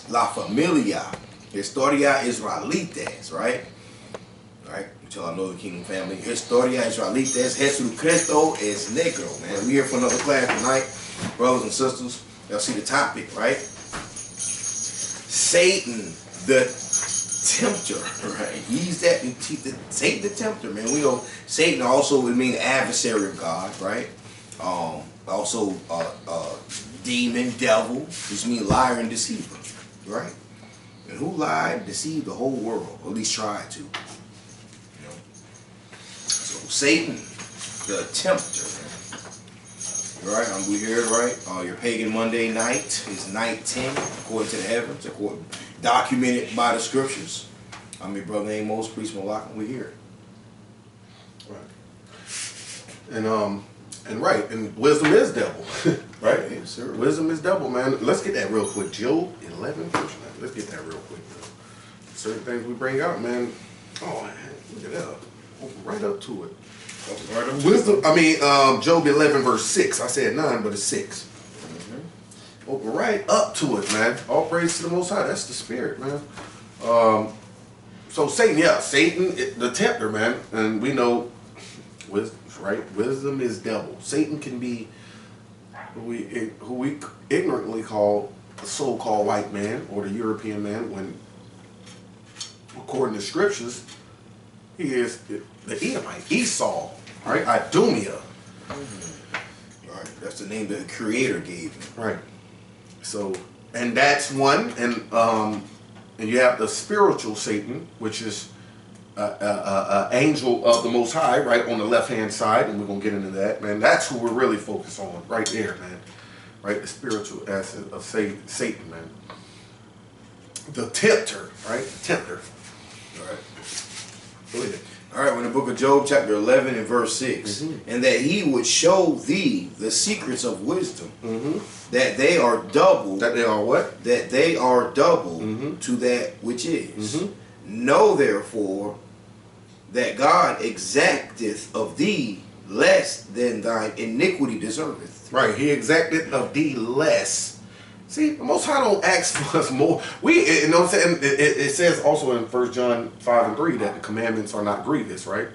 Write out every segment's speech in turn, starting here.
La familia, Historia Israelites, right? Right? Until I know the Kingdom family. Historia Israelites, Jesucristo es negro, man. We here for another class tonight, brothers and sisters. Y'all see the topic, right? Satan, the tempter, right? He's that, Satan the tempter, man. We know Satan also would mean adversary of God, right? Also, demon, devil, which means liar and deceiver, right? And who lied and deceived the whole world, or at least tried to. You know? So Satan, the tempter, right? We here, right? Your pagan Monday night is night 10, according to the heavens, documented by the scriptures. I'm your brother Amos, Priest Malak, and we're here. Right. And right, and wisdom is devil. Right? Yes, sir. Wisdom is devil, man. Let's get that real quick. Job 11, verse 9. Let's get that real quick, man. Certain things we bring out, man. Oh, man, look at that. Open right up to it. Wisdom, Job 11, verse 6. I said 9, but it's 6. Open right up to it, man. All praise to the Most High. That's the spirit, man. So Satan, Satan, the tempter, man. And we know, wisdom, right? Wisdom is devil. Satan can be who we ignorantly call the so-called white man or the European man, when, according to scriptures, he is the Edomite, Esau, right? Idumea. Right. That's the name that the Creator gave him. Right. So, and that's one, and you have the spiritual Satan, which is angel of the Most High, right on the left-hand side, and we're gonna get into that, man. That's who we're really focused on, right there, man. Right, the spiritual essence of Satan, man. The tempter, right? The tempter. All right. Go ahead. All right, in the book of Job, chapter 11 and verse 6, and that he would show thee the secrets of wisdom, that they are double. That they are what? That they are double to that which is. Know therefore that God exacteth of thee less than thine iniquity deserveth. Right, he exacted of thee less. See, the Most High don't ask for us more. You know what I'm saying? It says also in 1 John 5 and 3 that the commandments are not grievous, right?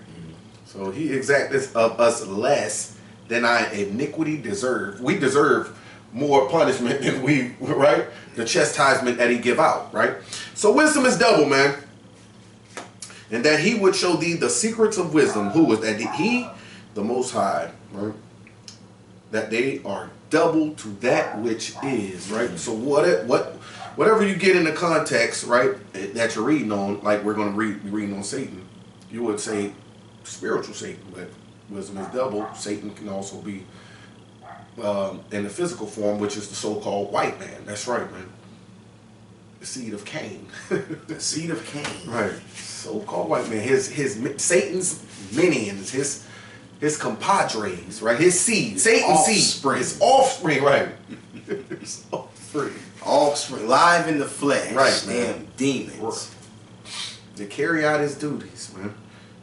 So he exacteth of us less than our iniquity deserve. We deserve more punishment than we, right? The chastisement that he give out, right? So wisdom is double, man. And that he would show thee the secrets of wisdom. Who is that? He, the Most High, right? That they are double to that which is, right? So whatever you get in the context, right, that you're reading on, like we're going to be reading on Satan, you would say spiritual Satan, but wisdom is double. Satan can also be in the physical form, which is the so-called white man. That's right, man. The seed of Cain. The seed of Cain. Right. So-called white man. His Satan's minions, his compadres, right? His seed. Satan's seed. His offspring, right. His offspring. Offspring. Live in the flesh. Right, man. man. Demons. To carry out his duties, man.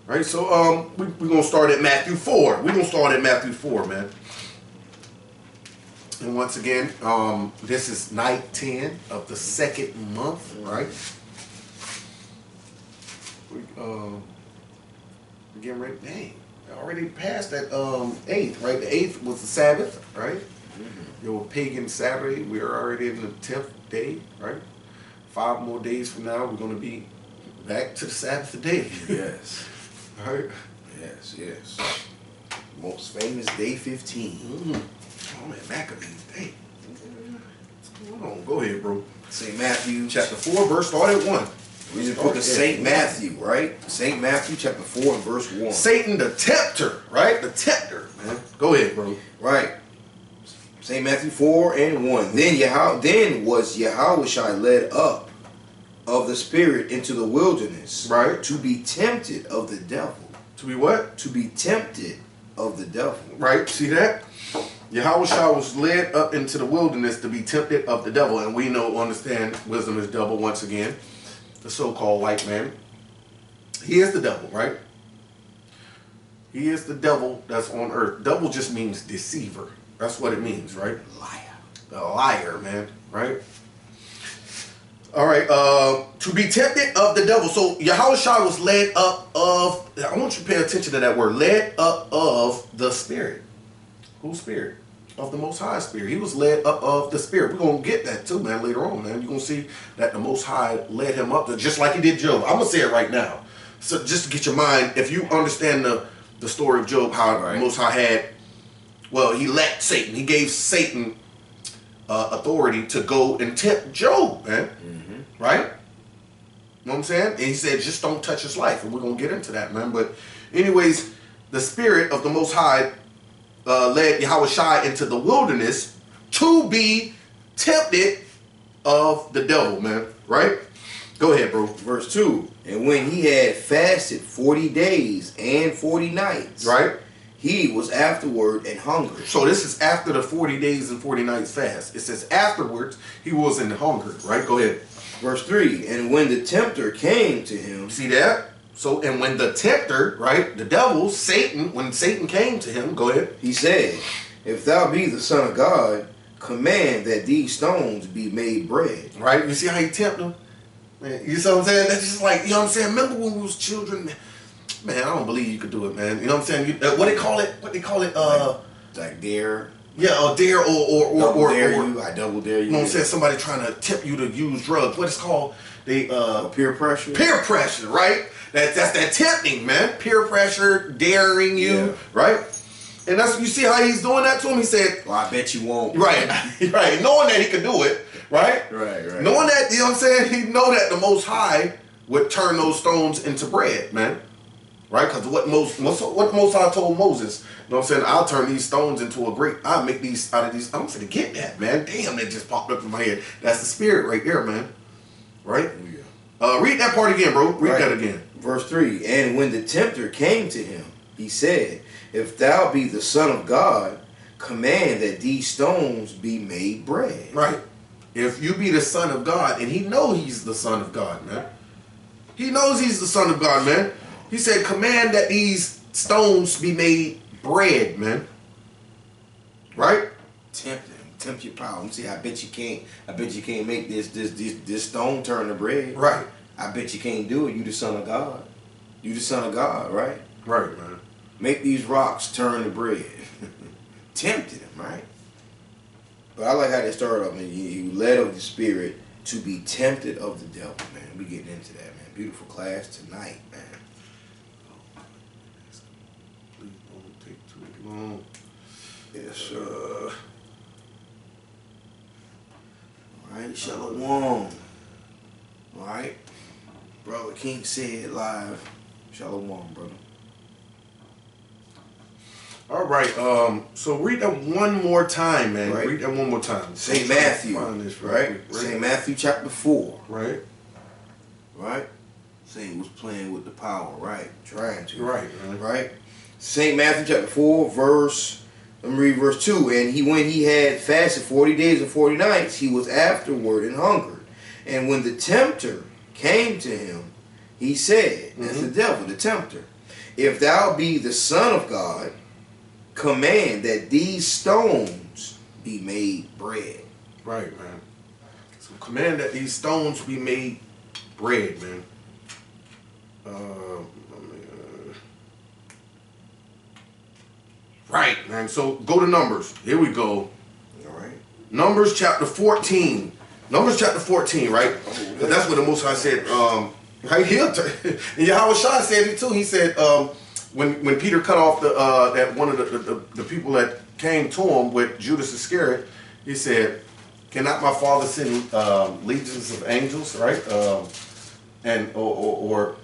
Right? So we're going to start at Matthew 4. We're going to start at Matthew 4, man. And once again, this is night 10 of the second month, right? We're getting ready. Dang, already passed that 8th, right? The 8th was the Sabbath, right? Your pagan Saturday. We are already in the 10th day, right? 5 more days from now, we're going to be back to the Sabbath day. Yes. All right? Yes, yes. Most famous day 15. Oh man, Maccabees, dang. What's going on? Go ahead, bro. St. Matthew Chapter 4, verse start at 1. We're in the book of St. Matthew, right? St. Matthew, chapter 4 and verse 1. Satan the tempter, right? The tempter, man. Go ahead, bro. Right. St. Matthew 4 and 1. Then was Yahushua led up of the Spirit into the wilderness, right, to be tempted of the devil. To be what? To be tempted of the devil. Right. See that? Yahushua was led up into the wilderness to be tempted of the devil. And we understand wisdom is double once again. The so-called white man. He is the devil, right? He is the devil that's on earth. Devil just means deceiver. That's what it means, right? Liar. The liar, man, right? All right. To be tempted of the devil. So Yahushua was led up of. I want you to pay attention to that word. Led up of the Spirit. Whose Spirit? Of the Most High Spirit. He was led up of the Spirit. We're gonna get that too, man. Later on, man. You're gonna see that the Most High led him up, just like he did Job. I'm gonna say it right now. So just to get your mind, if you understand the story of Job, how the Most High had, well, he let Satan. He gave Satan authority to go and tempt Job, man. Right? You know what I'm saying? And he said, just don't touch his life. And we're going to get into that, man. But anyways, the Spirit of the Most High led Yahushua into the wilderness to be tempted of the devil, man. Right? Go ahead, bro. Verse 2. And when he had fasted 40 days and 40 nights. Right? He was afterward and hungry. So this is after the 40 days and 40 nights fast. It says afterwards he was in hunger. Right? Go ahead. Verse 3, and when the tempter came to him. See that? So, and when the tempter, right, the devil, Satan, when Satan came to him, go ahead. He said, if thou be the Son of God, command that these stones be made bread. Right? You see how he tempted him? Man, you see what I'm saying? That's just like, you know what I'm saying? Remember when we was children? Man, I don't believe you could do it, man. You know what I'm saying? What they call it? What they call it? Like dare. Yeah, or dare or dare you. I double dare you. You know what I'm saying? Somebody trying to tempt you to use drugs. What it's called? They peer pressure. Peer pressure, right? That's that tempting, man. Peer pressure, daring you, right? And that's, you see how he's doing that to him. He said, "Well, I bet you won't." Right, right. Knowing that he could do it, right? Right. Knowing that, you know what I'm saying? He know that the Most High would turn those stones into bread, man. Right? Because what the Most High told Moses, you know what I'm saying? I'll turn these stones into a great. I'll make these out of these. I'm gonna get that, man. Damn, that just popped up in my head. That's the Spirit right there, man. Right? Yeah. Read that part again, bro. Read that again. Verse 3. And when the tempter came to him, he said, if thou be the Son of God, command that these stones be made bread. Right. If you be the Son of God, and he know he's the Son of God, man. He knows he's the Son of God, man. He said, command that these stones be made bread, man. Right? Tempt your power. Let me see. I bet you can't make this stone turn to bread. Right. I bet you can't do it. You the Son of God. You the Son of God, right? Right, man. Make these rocks turn to bread. Tempted him, right? But I like how they started off, man. You led of the Spirit to be tempted of the devil, man. We getting into that, man. Beautiful class tonight, man. Please don't take too long. Yes, sir. All right, Shalom. All right. Brother King said live. Shalom, brother. All right. So read that one more time, man. Right. Read that one more time. St. Matthew, right? St. Matthew chapter 4. Right. Right? Saint was playing with the power, right? Trying to. Right, man. Right? St. Matthew chapter 4, let me read verse 2. And when he had fasted 40 days and 40 nights, he was afterward and hungered. And when the tempter came to him, he said, that's the devil, the tempter, if thou be the Son of God, command that these stones be made bread. Right, man. So command that these stones be made bread, man. Right, man. So go to Numbers. Here we go. All right. Numbers chapter 14. Numbers chapter 14, right? That's what the Most High said. Right here, and Yahushua said it too. He said, when Peter cut off that one of the people that came to him with Judas Iscariot, he said, "Cannot my Father send legions of angels?" Right? And or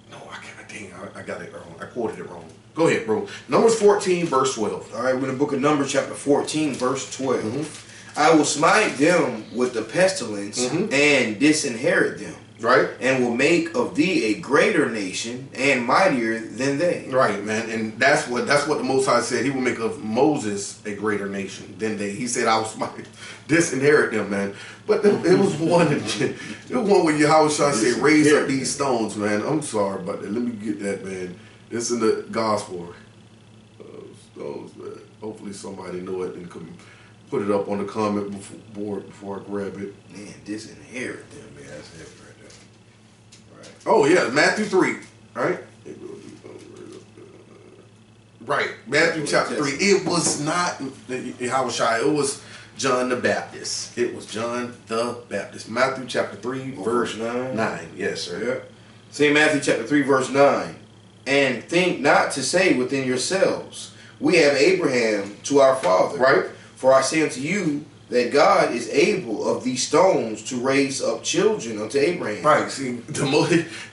no, I can't. Dang, I got it wrong. I quoted it wrong. Go ahead, bro. Numbers 14, verse 12. All right, we're in the book of Numbers, chapter 14, verse 12. I will smite them with the pestilence and disinherit them. Right. And will make of thee a greater nation and mightier than they. Right, man. And that's what the Most High said. He will make of Moses a greater nation than they. He said, I will smite, disinherit them, man. But it was one where Yahushua said, raise up these stones, man. I'm sorry about that. Let me get that, man. It's in the gospel. Stones, man. Hopefully somebody know it and can put it up on the comment board before I grab it. Man, disinherit them, man. That's heavy right there. Right. Oh yeah, Matthew 3, right? Right, Matthew chapter 3. It was not Yahushua, it was John the Baptist. It was John the Baptist. Matthew chapter 3, verse 9. Yes, sir. Yeah. See Matthew chapter 3, verse 9. And think not to say within yourselves, we have Abraham to our father. Right. For I say unto you that God is able of these stones to raise up children unto Abraham. Right. See,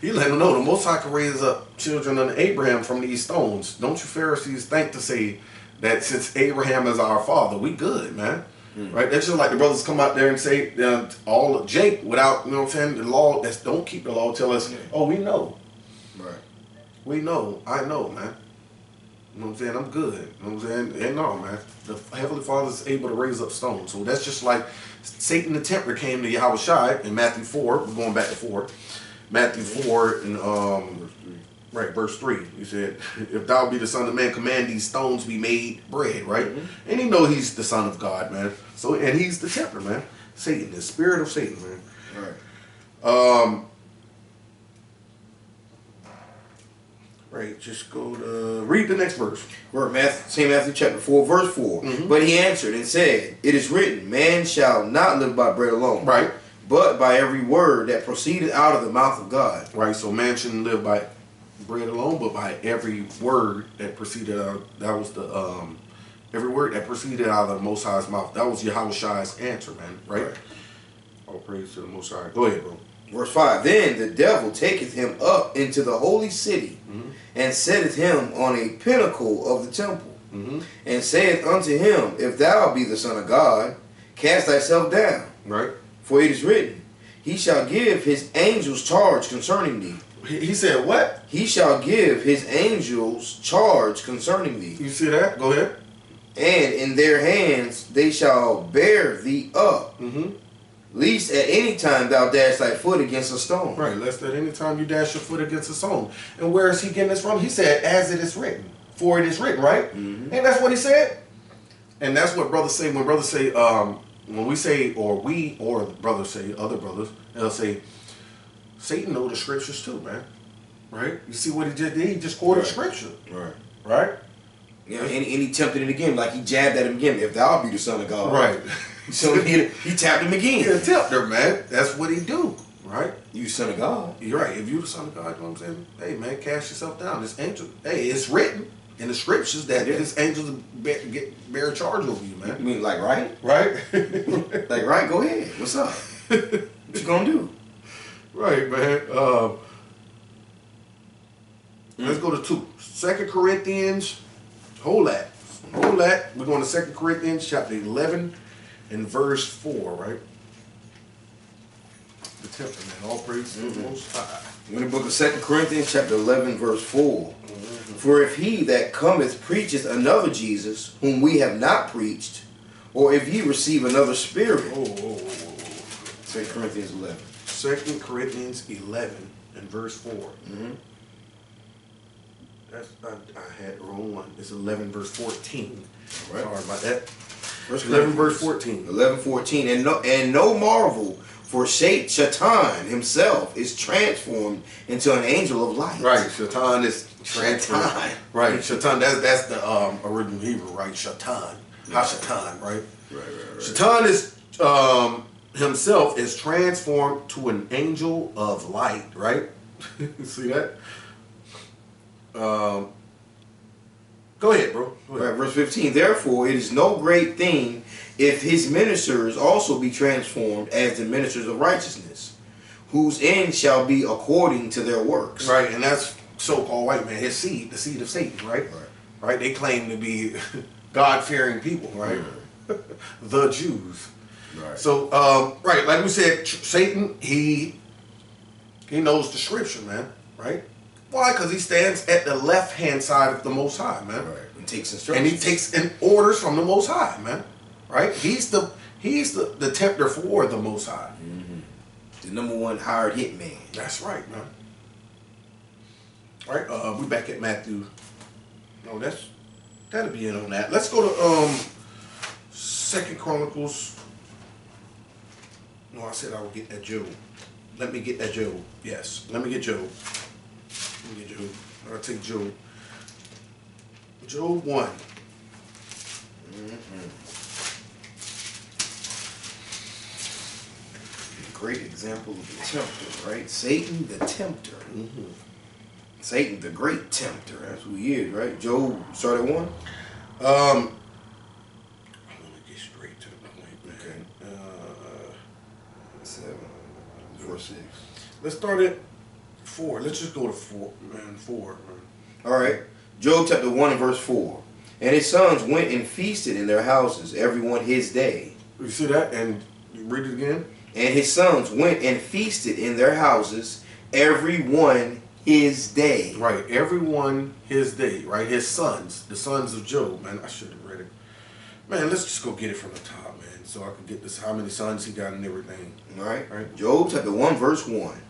he let them know the Most High can raise up children unto Abraham from these stones. Don't you Pharisees think to say that since Abraham is our father, we good, man. Right? That's just like the brothers come out there and say all Jake without, you know what I'm saying, the law that don't keep the law tell us, oh, we know. Right. We know. I know, man. You know what I'm saying? I'm good. You know what I'm saying? And no, man. The Heavenly Father is able to raise up stones. So that's just like Satan the Tempter came to Yahushua in Matthew 4. We're going back to 4. Matthew 4 and right, verse 3. He said, if thou be the Son of Man, command these stones be made bread, right? Mm-hmm. And he know he's the Son of God, man. So, and he's the Tempter, man. Satan, the spirit of Satan, man. Right. Right, just go to read the next verse. St. Matthew chapter 4, verse 4. Mm-hmm. But he answered and said, it is written, man shall not live by bread alone, right, but by every word that proceeded out of the mouth of God. Right, so man shouldn't live by bread alone, but by every word that proceeded out. That was the every word that proceeded out of the Most High's mouth. That was Yahushua's answer, man. Right? All praise to the Most High. Go ahead, bro. Verse 5. Then the devil taketh him up into the holy city, and setteth him on a pinnacle of the temple, and saith unto him, if thou be the Son of God, cast thyself down. Right. For it is written, he shall give his angels charge concerning thee. He said what? He shall give his angels charge concerning thee. You see that? Go ahead. And in their hands they shall bear thee up, lest at any time thou dash thy foot against a stone. Right, lest at any time you dash your foot against a stone. And where is he getting this from? He said, as it is written. For it is written, right? And that's what he said. And that's what brothers say. When brothers say, when we say, or the brothers say, other brothers, they'll say, Satan knows the scriptures too, man. Right? You see what he just did? He just quoted scripture. Right. Right? Yeah, and he tempted him again, like he jabbed at him again. If thou be the Son of God. Right. So he tapped him again. He a tempter, man. That's what he do. Right? You Son of God. You're right. If you the Son of God, you know what I'm saying? Hey, man, cast yourself down. This angel, hey, it's written in the scriptures that this angel bear charge over you, man. You mean like right? Right? Like right? Go ahead. What's up? What you gonna do? Right, man. Let's go to 2 Corinthians. Hold that. We're going to 2 Corinthians chapter 11 and verse 4, right? The Tempter, man. All praise to the Most High. In the book of 2 Corinthians chapter 11 verse 4. For if he that cometh preacheth another Jesus, whom we have not preached, or if ye receive another spirit. 2 Corinthians 11. 2 Corinthians 11 and verse 4. I had the wrong one. It's 11 verse 14. Right. Sorry about that. 11 verse 14. 11:14. And no marvel, for Satan himself is transformed into an angel of light. Right. Shaitan is transformed. Shaitan. Right. Shaitan. That's the original Hebrew. Right. Shaitan. Ha-Shaitan. Right. Right. Shaitan is himself is transformed to an angel of light. Right. See that? Go ahead, bro. Go ahead. Right, verse 15. Therefore, it is no great thing if his ministers also be transformed as the ministers of righteousness, whose end shall be according to their works. Right, and that's so-called white man, his seed, the seed of Satan, right? Right. They claim to be God-fearing people, right? The Jews. Right. So, right, like we said, Satan, he knows the scripture, man, right? Why? Because he stands at the left-hand side of the Most High, man. Right. And takes instructions. And he takes in orders from the Most High, man. Right? He's the tempter for the Most High. The number one hired hitman. That's right, man. All right, we back at Matthew. No, that'll be it on that. Let's go to Second Chronicles. No, I said I would get that Job. Let me get that Job. Yes, let me get Job. Let me get Job. I'll take Job. Job 1. Great example of the tempter, right? Satan the tempter. Satan the great tempter. That's who he is, right? Job, start at 1. I want to get straight to the point, man. Okay. 7, verse 6. Let's start at 4. Let's just go to 4, man. 4. Man. All right. Job chapter 1 and verse 4. And his sons went and feasted in their houses, everyone his day. You see that? And read it again. And his sons went and feasted in their houses, everyone his day. Right. Everyone his day. Right. His sons. The sons of Job. Man, I should have read it. Man, let's just go get it from the top, man. So I can get this, how many sons he got and everything. All right. Job chapter 1 verse 1.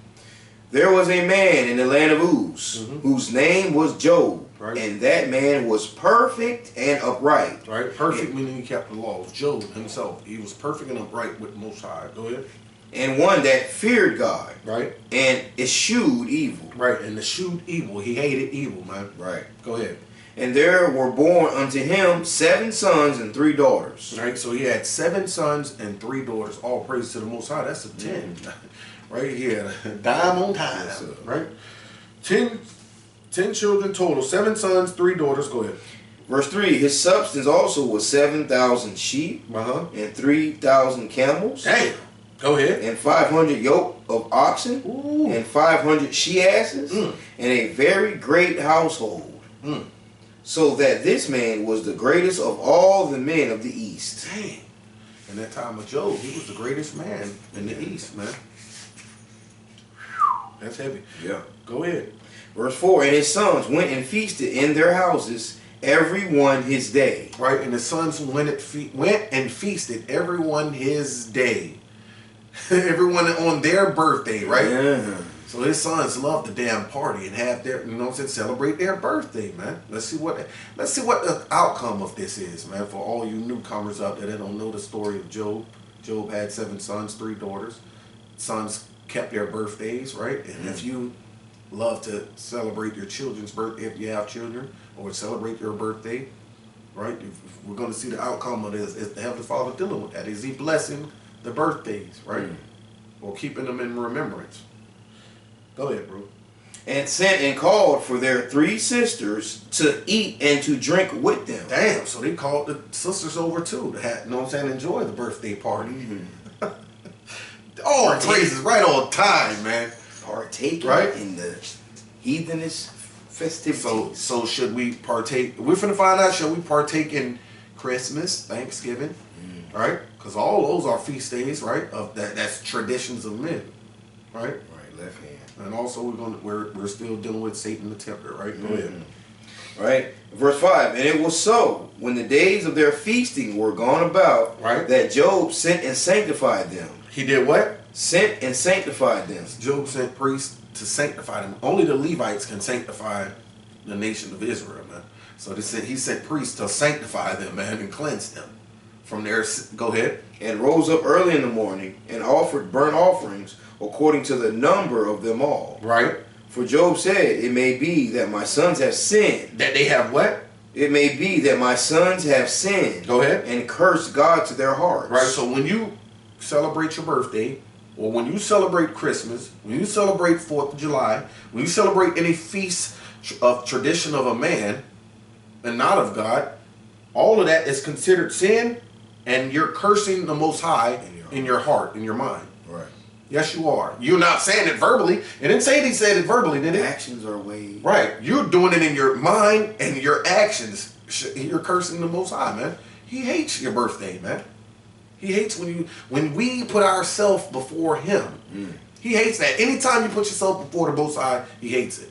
There was a man in the land of Uz, whose name was Job, and that man was perfect and upright. Right? Perfect meaning he kept the laws. Job himself, he was perfect and upright with the Most High. Go ahead. And one that feared God. Right? And eschewed evil. Right, and eschewed evil. He hated evil, man. Right. Go ahead. And there were born unto him 7 sons and 3 daughters. Right, so he had 7 sons and 3 daughters. All praise to the Most High. That's a 10. Right here. Dime on time. Yes, right? 10 children total. 7 sons, 3 daughters. Go ahead. Verse 3. His substance also was 7,000 sheep and 3,000 camels. Damn. Go ahead. And 500 yoke of oxen. Ooh. And 500 she-asses. And a very great household. So that this man was the greatest of all the men of the East. Dang. In that time of Job, he was the greatest man in the East, man. That's heavy. Yeah. Go ahead. Verse 4. And his sons went and feasted in their houses, every one his day. Right, and the sons went and feasted, everyone his day. Everyone on their birthday, right? Yeah. So his sons love the damn party and have their, you know what I'm saying, celebrate their birthday, man. Let's see what the outcome of this is, man, for all you newcomers out there that don't know the story of Job. Job had 7 sons, 3 daughters. Sons kept their birthdays, right? And if you love to celebrate your children's birthday, if you have children, or celebrate your birthday, right? If we're going to see the outcome of this. Is the Heavenly Father dealing with that? Is he blessing the birthdays, right? Or keeping them in remembrance? Go ahead, bro. And sent and called for their 3 sisters to eat and to drink with them. Damn, so they called the sisters over too to have, you know what I'm saying, enjoy the birthday party. All praises right on time, man. Partaking Right? in the heathenish festivities. So should we partake? We're finna find out, should we partake in Christmas, Thanksgiving, right? Because all those are feast days, right? Of that's traditions of men, right? Right, left hand. And also we're still dealing with Satan the Tempter, right? Go ahead. Right? Verse 5. And it was so, when the days of their feasting were gone about, Right. that Job sent and sanctified them. He did what? Sent and sanctified them. Job sent priests to sanctify them. Only the Levites can sanctify the nation of Israel, man. So he sent priests to sanctify them, man, and cleanse them from their. Go ahead. And rose up early in the morning and offered burnt offerings according to the number of them all. Right. For Job said, it may be that my sons have sinned. That they have what? It may be that my sons have sinned. Go ahead. And cursed God to their hearts. Right. So when you celebrate your birthday, or when you celebrate Christmas, when you celebrate 4th of July, when you celebrate any feast of tradition of a man and not of God, all of that is considered sin, and you're cursing the Most High in your heart, in your mind. Right. Yes, you are. You're not saying it verbally. It didn't say he said it verbally, did it? Actions are ways. Right. You're doing it in your mind and your actions. You're cursing the Most High, man. He hates your birthday, man. He hates when we put ourselves before him. He hates that. Anytime you put yourself before the Most High, he hates it.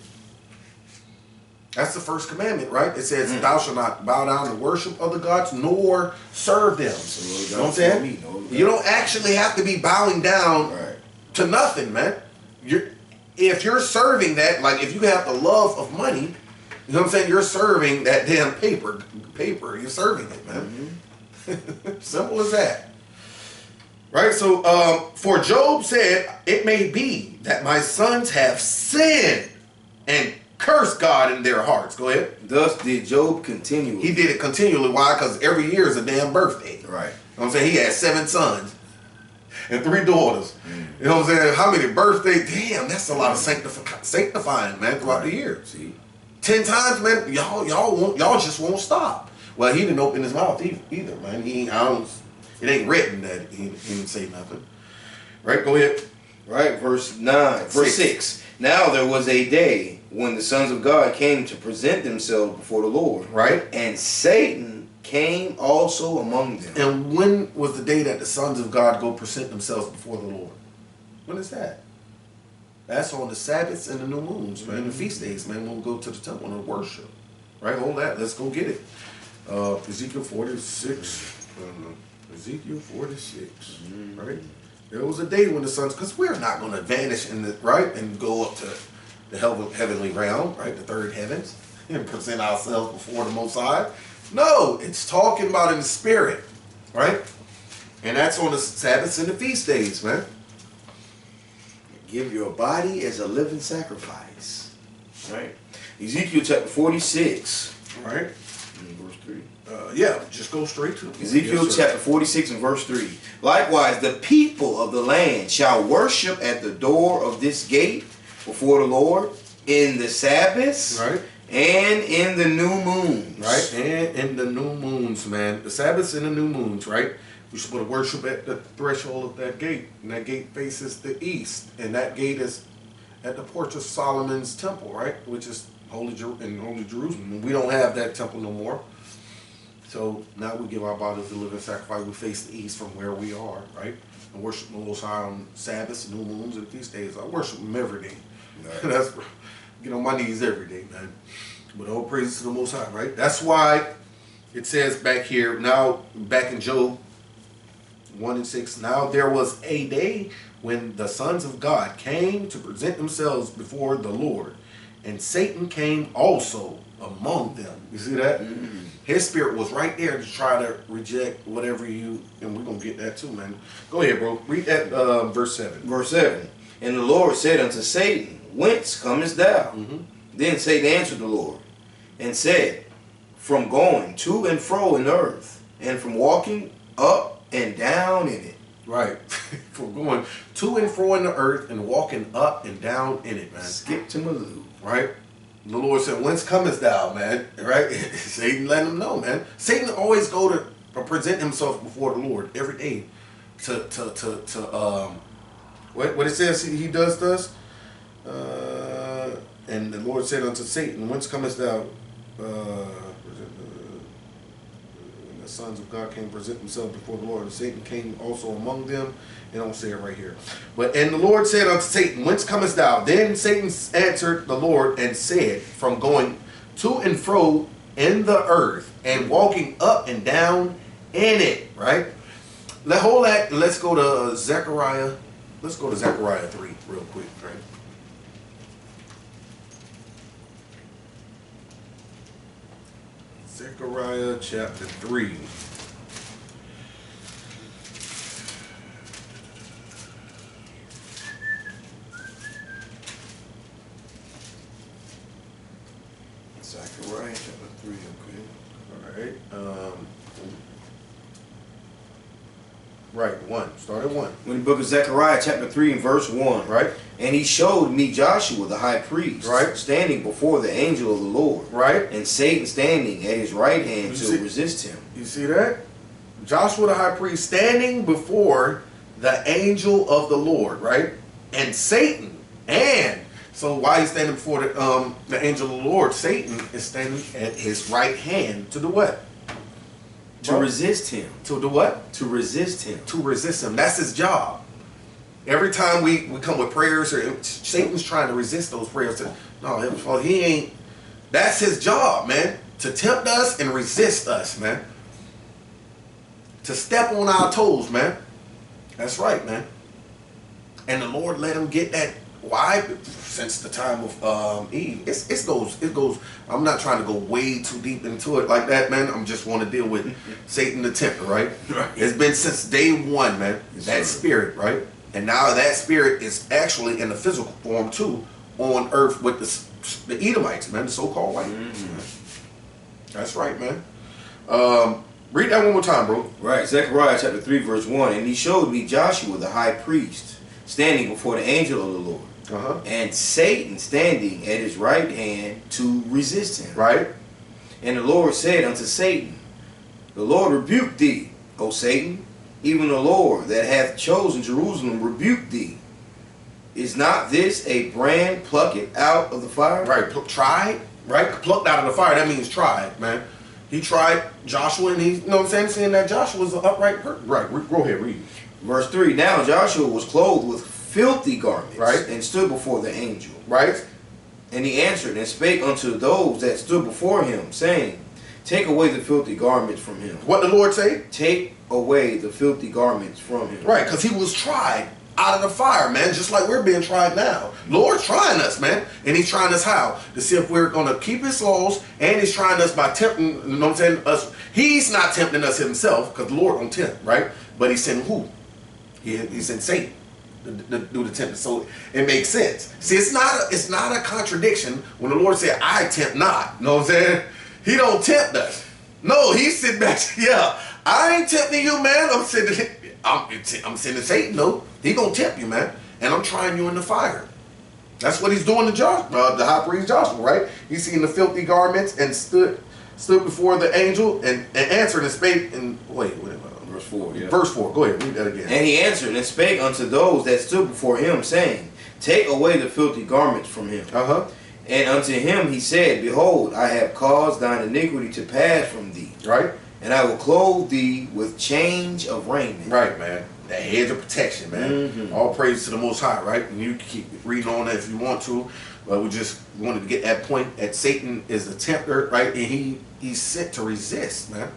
That's the first commandment, right? It says, thou shalt not bow down to worship other gods, nor serve them. You know what I'm saying? You don't actually have to be bowing down to nothing, man. If you're serving that, like if you have the love of money, you know what I'm saying? You're serving that damn paper. You're serving it, man. Simple as that. Right? So, for Job said, it may be that my sons have sinned and cursed God in their hearts. Go ahead. Thus did Job continually. He did it continually. Why? Because every year is a damn birthday. Right. You know what I'm saying? He had 7 sons and 3 daughters. You know what I'm saying? How many birthdays? Damn, that's a lot of sanctifying, man, throughout the year. See? 10 times, man. Y'all just won't stop. Well, he didn't open his mouth either, man. It ain't written that he didn't say nothing. Right? Go ahead. Right, verse 9. Verse 6. Now there was a day when the sons of God came to present themselves before the Lord. Right. And Satan came also among them. And when was the day that the sons of God go present themselves before the Lord? When is that? That's on the Sabbaths and the new moons, man. The feast days, man. We'll go to the temple and worship. Right? Hold that. Let's go get it. Ezekiel 46. Ezekiel 46. Right? There was a day when the sons, because we're not going to vanish in the right and go up to the heavenly realm, right, the third heavens, and present ourselves before the Most High. No, it's talking about in the spirit, right? And that's on the Sabbaths and the feast days, man. Give your body as a living sacrifice. Right? Ezekiel chapter 46. Right? Verse 3. Yeah, just go straight to it. Ezekiel chapter 46 and verse 3. Likewise, the people of the land shall worship at the door of this gate before the Lord in the Sabbaths, right, and in the new moons. Right, and in the new moons, man. The Sabbaths and the new moons, right? We're supposed to worship at the threshold of that gate. And that gate faces the east. And that gate is at the porch of Solomon's temple, right? Which is holy Jerusalem. And we don't have that temple no more. So now we give our bodies a living sacrifice. We face the east from where we are, right? And worship the Most High on Sabbaths, new moons, and feast days. I worship Him every day. Right. That's get on my knees every day, man. But all praises to the Most High, right? That's why it says back here, now back in Job 1 and 6, now there was a day when the sons of God came to present themselves before the Lord, and Satan came also among them. You see that? Mm-hmm. His spirit was right there to try to reject whatever and we're going to get that too, man. Go ahead, bro. Read that verse 7. Verse 7. And the Lord said unto Satan, Whence comest thou? Mm-hmm. Then Satan answered the Lord, and said, From going to and fro in the earth, and from walking up and down in it. Right. From going to and fro in the earth and walking up and down in it, man. Skip to Maloo. Right? The Lord said, Whence comest thou, man? Right? Satan let him know, man. Satan always go to present himself before the Lord every day what it says he does. And the Lord said unto Satan, Whence comest thou? When the sons of God came to present themselves before the Lord, and Satan came also among them. They don't say it right here. And the Lord said unto Satan, Whence comest thou? Then Satan answered the Lord and said, From going to and fro in the earth and walking up and down in it. Right? Let's go to Zechariah. Let's go to Zechariah 3 real quick. Right? Zechariah chapter 3. Zechariah chapter 3, okay. Alright. Right, 1. Start at 1. When the book of Zechariah chapter 3 and verse 1. Right. And he showed me Joshua the high priest, right, standing before the angel of the Lord. Right. And Satan standing at his right hand to resist him. You see that? Joshua the high priest standing before the angel of the Lord, right? And Satan. And so why he's standing before the angel of the Lord? Satan is standing at his right hand to do what? To resist him. To do what? To resist him. To resist him. That's his job. Every time we come with prayers, Satan's trying to resist those prayers. He ain't. That's his job, man. To tempt us and resist us, man. To step on our toes, man. That's right, man. And the Lord let him get that Why? Since the time of Eve, it goes. I'm not trying to go way too deep into it like that, man. I'm just want to deal with Satan the Tempter, right? Right. It's been since day one, man. Yes, that sir. spirit, right? And now that spirit is actually in the physical form too on earth with the Edomites, man, the so-called white. That's right, man. Read that one more time, bro. Right, Zechariah chapter 3, verse 1. And he showed me Joshua the high priest standing before the angel of the Lord, and Satan standing at his right hand to resist him. Right. And the Lord said unto Satan, the Lord rebuke thee, O Satan, even the Lord that hath chosen Jerusalem rebuke thee. Is not this a brand plucked out of the fire? Right, tried, right? Plucked out of the fire, that means tried, man. He tried Joshua, and he, you know what I'm saying, saying that Joshua was an upright person. Right, go ahead, read. Verse 3, now Joshua was clothed with filthy garments, right, and stood before the angel. Right. And he answered and spake unto those that stood before him, saying, take away the filthy garments from him. What the Lord say? Take away the filthy garments from him. Right, because he was tried out of the fire, man, just like we're being tried now. Lord's trying us, man. And he's trying us how? To see if we're going to keep his laws, and he's trying us by tempting, you know what I'm saying, us. He's not tempting us himself, because the Lord don't tempt, right? But he sent who? He sent Satan to do the tempting. So it makes sense. See, it's not a contradiction when the Lord said, I tempt not. You know what I'm saying? He don't tempt us. No, he's sitting back, yeah, I ain't tempting you, man. I'm sending Satan, no. He gonna tempt you, man. And I'm trying you in the fire. That's what he's doing to Joshua, the high priest Joshua, right? He's seen the filthy garments and stood before the angel and answered and spake and Verse 4, yeah. Verse 4, go ahead, read that again. And he answered and spake unto those that stood before him, saying, take away the filthy garments from him. And unto him he said, behold, I have caused thine iniquity to pass from thee. Right. And I will clothe thee with change of raiment. Right, man. That hedge of protection, man. All praise to the Most High, right? And you can keep reading on that if you want to. But we just wanted to get that point that Satan is a tempter, right? And he's sent to resist, man.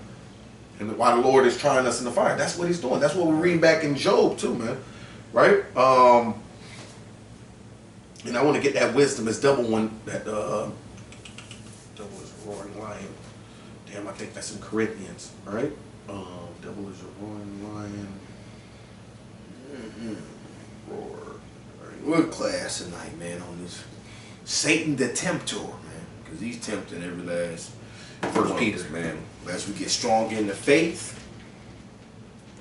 And while the Lord is trying us in the fire, that's what he's doing. That's what we're reading back in Job too, man. Right? And I want to get that wisdom is double one that double is a roaring lion. Damn, I think that's in Corinthians, right? Devil is a roaring lion. Roar. We're class tonight, man, on this Satan the Tempter, man. Because he's tempting every last First Peter, man. As we get stronger in the faith,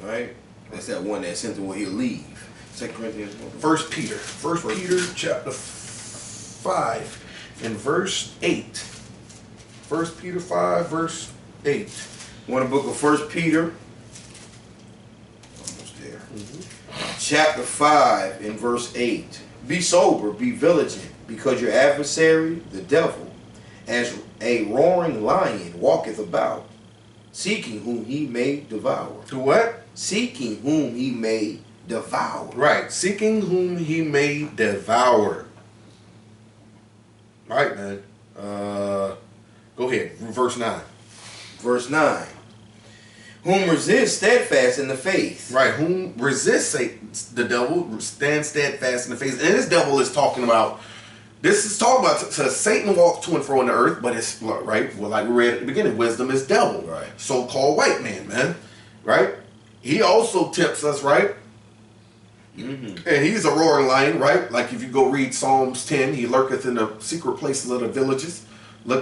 right? That's that one that sent him where he'll leave. 2 Corinthians 1. First Peter chapter 5 and verse 8. 1 Peter 5 verse 8. One book of 1 Peter. Almost there. Chapter 5 and verse 8. Be sober, be vigilant, because your adversary, the devil, as a roaring lion, walketh about, seeking whom he may devour. To what? Seeking whom he may devour. Right. Seeking whom he may devour. Right, man. Go ahead. Verse 9. Verse 9. Whom resist steadfast in the faith. Right. Whom resist Satan, the devil, stand steadfast in the faith. And this devil is talking about, this is talking about, so Satan walks to and fro in the earth, but it's, right, well, like we read at the beginning, wisdom is devil. Right. So-called white man. Right? He also tempts us, right? And he's a roaring lion, right? Like if you go read Psalms 10, he lurketh in the secret places of the villages,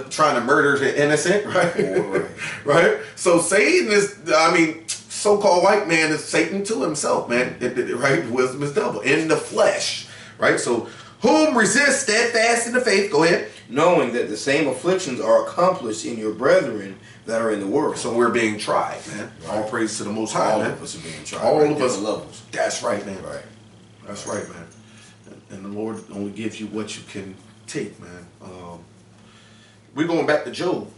trying to murder the innocent, right? Right? So Satan is, I mean, so-called white man is Satan to himself, man. Right? Wisdom is devil in the flesh, right? So whom resist steadfast in the faith, go ahead. Knowing that the same afflictions are accomplished in your brethren that are in the world. So we're being tried, man. Right. All praise to the Most High, all man. of us are being tried. All right? of us. Levels. That's right, man. Right. That's right, man. And the Lord only gives you what you can take, man. We're going back to Job.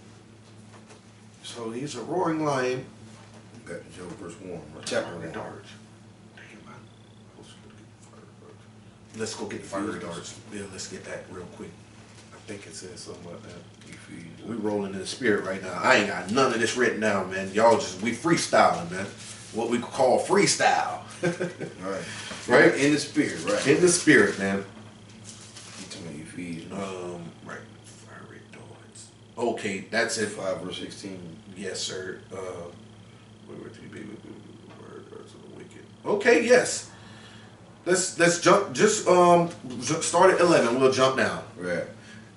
So he's a roaring lion. Back to Job verse 1. Chapter 1. Darts. Damn, man. Let's go get the fire darts. Yeah, let's get that real quick. I think it says something like that. We rolling in the spirit right now. I ain't got none of this written down, man. Y'all just, we freestyling, man. What we call freestyle. Right. Right? In the spirit, right. In the spirit, man. Right. Fiery darts. Okay, that's it. 5 verse 16. Yes, sir. Okay, yes. Let's jump. Just start at 11. We'll jump down. Right.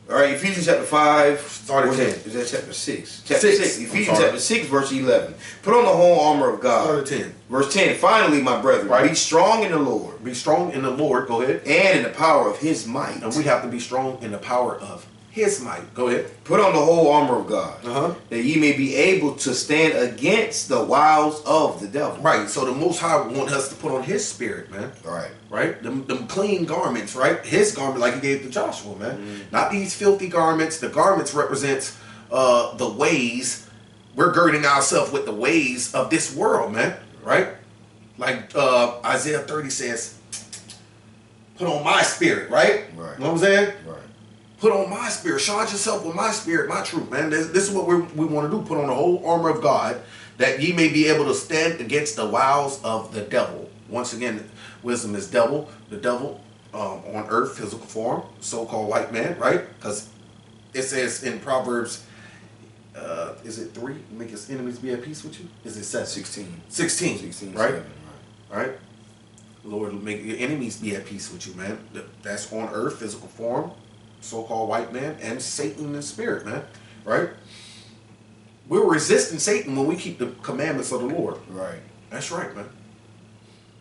All right, Ephesians chapter 5. Start at 10. Is that chapter 6? Chapter 6. 6. Ephesians chapter 6, verse 11. Put on the whole armor of God. Start at 10. Verse 10. Finally, my brethren, Right. be strong in the Lord. Be strong in the Lord. Go ahead. And in the power of his might. And we have to be strong in the power of his might. Go ahead. Put on the whole armor of God. Uh-huh. That ye may be able to stand against the wiles of the devil. Right. So the Most High wants us to put on his spirit, man. All right. Right? Them clean garments, right? His garment like he gave to Joshua, man. Not these filthy garments. The garments represents the ways. We're girding ourselves with the ways of this world, man. Right? Like Isaiah 30 says, put on my spirit, right? Right. You know what I'm saying? Right. Put on my spirit. Charge yourself with my spirit, my truth, man. This is what we want to do. Put on the whole armor of God, that ye may be able to stand against the wiles of the devil. Once again, wisdom is devil. The devil on earth, physical form, so-called white man, right? Because it says in Proverbs, is it 3? Make his enemies be at peace with you? Is it 7? 16. 16. 16, right? 7, Right? Lord, make your enemies be at peace with you, man. That's on earth, physical form, so-called white man, and Satan in spirit, man. Right? We're resisting Satan when we keep the commandments of the Lord. Right. That's right, man.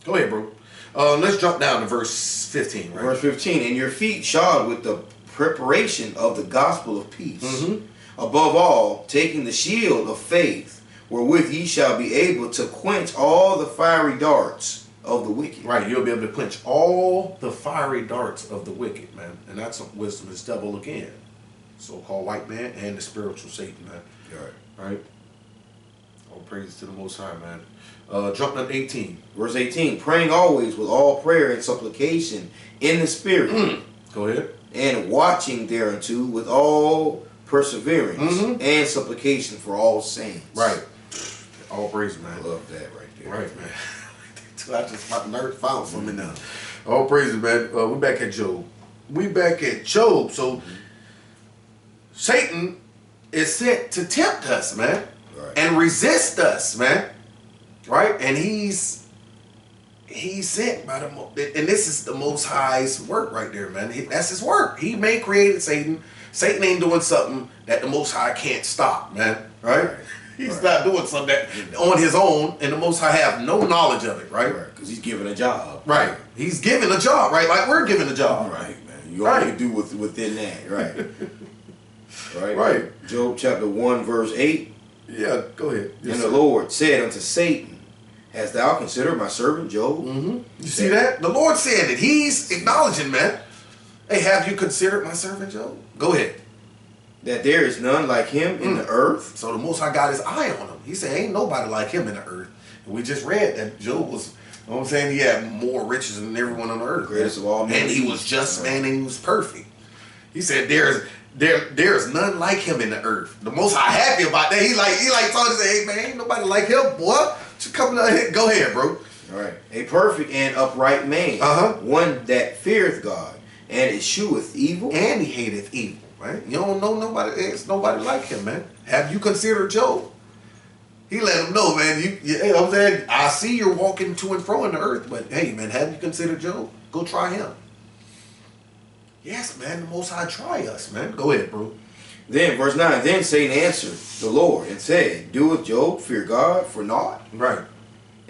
Go ahead, bro. Let's jump down to verse 15, right? Verse 15. And your feet shod with the preparation of the gospel of peace. Mm-hmm. Above all, taking the shield of faith, wherewith ye shall be able to quench all the fiery darts of the wicked. Right, you'll be able to quench all the fiery darts of the wicked, man. And that's wisdom is devil again. So-called white man and the spiritual Satan, man. Right? All praise to the Most High, man. Jump down to 18. Verse 18. Praying always with all prayer and supplication in the spirit. Go ahead. And watching thereunto with all perseverance and supplication for all saints. Right. All praise, man. I love that right there. Right, man. I just found something now. All praise, man. We're back at Job. So Satan is sent to tempt us, man. Right. And resist us, man. Right? And he's sent by and this is the Most High's work right there, man. That's his work. He may created Satan. Satan ain't doing something that the Most High can't stop, man. Right? He's not doing something that on his own, and the Most High have no knowledge of it, right? Because he's given a job. Right. He's given a job, right? Like we're given a job. Right, man. You all can do within that, right? Right. Right. Job chapter 1, verse 8. Yeah, go ahead. Yes, And sir. the Lord said unto Satan, hast thou considered my servant Job? You see that? The Lord said it. He's acknowledging, man. Hey, have you considered my servant Job? Go ahead. That there is none like him in the earth. So the Most High got his eye on him. He said, ain't nobody like him in the earth. And we just read that Job was, you know what I'm saying? He had more riches than everyone on the earth. Greatest of all men. And he was just, man, and he was perfect. He said, there's none like him in the earth. The Most High happy about that. He like told us, hey, man, ain't nobody like him, boy. You come down here. Go ahead, bro. All right. A perfect and upright man. One that feareth God and escheweth evil. And he hateth evil. Right? You don't know nobody. It's nobody like him, man. Have you considered Job? He let him know, man. You know what I'm saying? I see you're walking to and fro in the earth, but hey, man, have you considered Job? Go try him. Yes, man. The Most High try us, man. Go ahead, bro. Then, verse 9, then Satan answered the Lord and said, doeth Job fear God for naught? Right.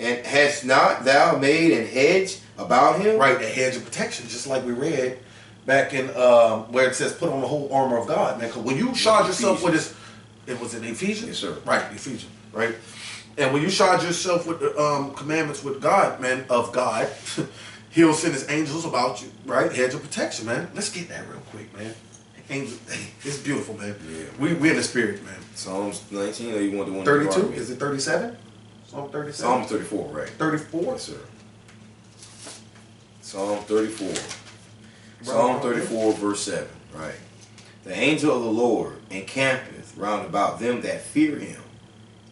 And hast not thou made an hedge about him? Right, a hedge of protection, just like we read back in where it says put on the whole armor of God, man. Because when you charge yourself with this, it was in Ephesians? Yes, sir. Right, Ephesians, right? And when you charge yourself with the commandments with God, man, of God, he'll send his angels about you, right? Hedge of protection, man. Let's get that real quick, man. Angels, it's beautiful, man. Yeah. We in the spirit, man. Psalms 19, or you want the one? 32? Is it 37? Psalm 37? Psalm 34, right. 34? Yes, sir. Psalm 34. Psalm 34, verse 7, right. The angel of the Lord encampeth round about them that fear him,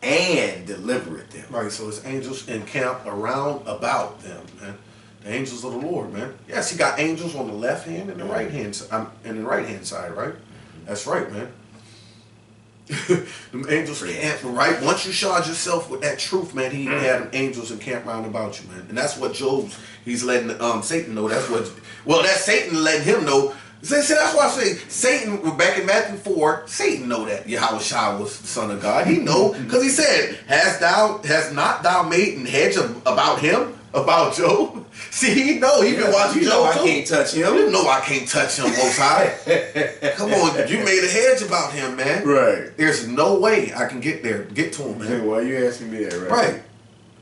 and delivereth them. Right, so his angels encamp around about them, man. The angels of the Lord, man. Yes, he got angels on the left hand and the right hand, and the right hand side, right? That's right, man. Them angels camp, right? Once you charge yourself with that truth, man, he had them angels encamp round about you, man. And that's what he's letting Satan know. That's Satan letting him know. See, that's why I say Satan, back in Matthew 4, Satan know that Yahushua was the Son of God. He know, because he said, has not thou made an hedge about him, about Job? See, he know. He been watching Job. I can't touch him. You know I can't touch him, Most High. Come on, you made a hedge about him, man. Right. There's no way I can get to him, man. Why you asking me that, right? Right.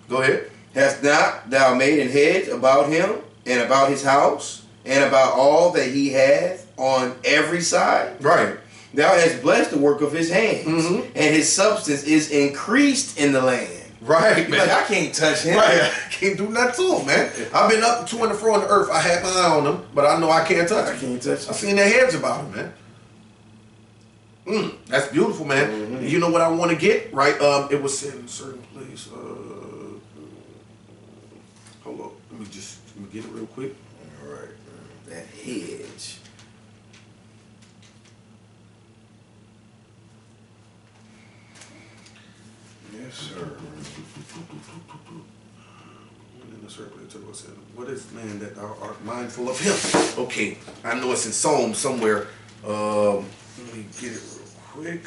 Go ahead. Hast not thou made an hedge about him, and about his house, and about all that he hath on every side? Right. Thou hast blessed the work of his hands, and his substance is increased in the land. Right, man. Like, I can't touch him. Right, I can't do nothing to him, man. I've been up to and fro on the earth. I had my eye on him, but I know I can't touch him. I can't touch him. I seen their heads about him, man. That's beautiful, man. You know what I want to get, right? It was said in a certain place. Hold on, let me get it real quick. All right, that hedge. Yes, sir. What is man that thou art mindful of him? Okay, I know it's in Psalms somewhere. Let me get it real quick.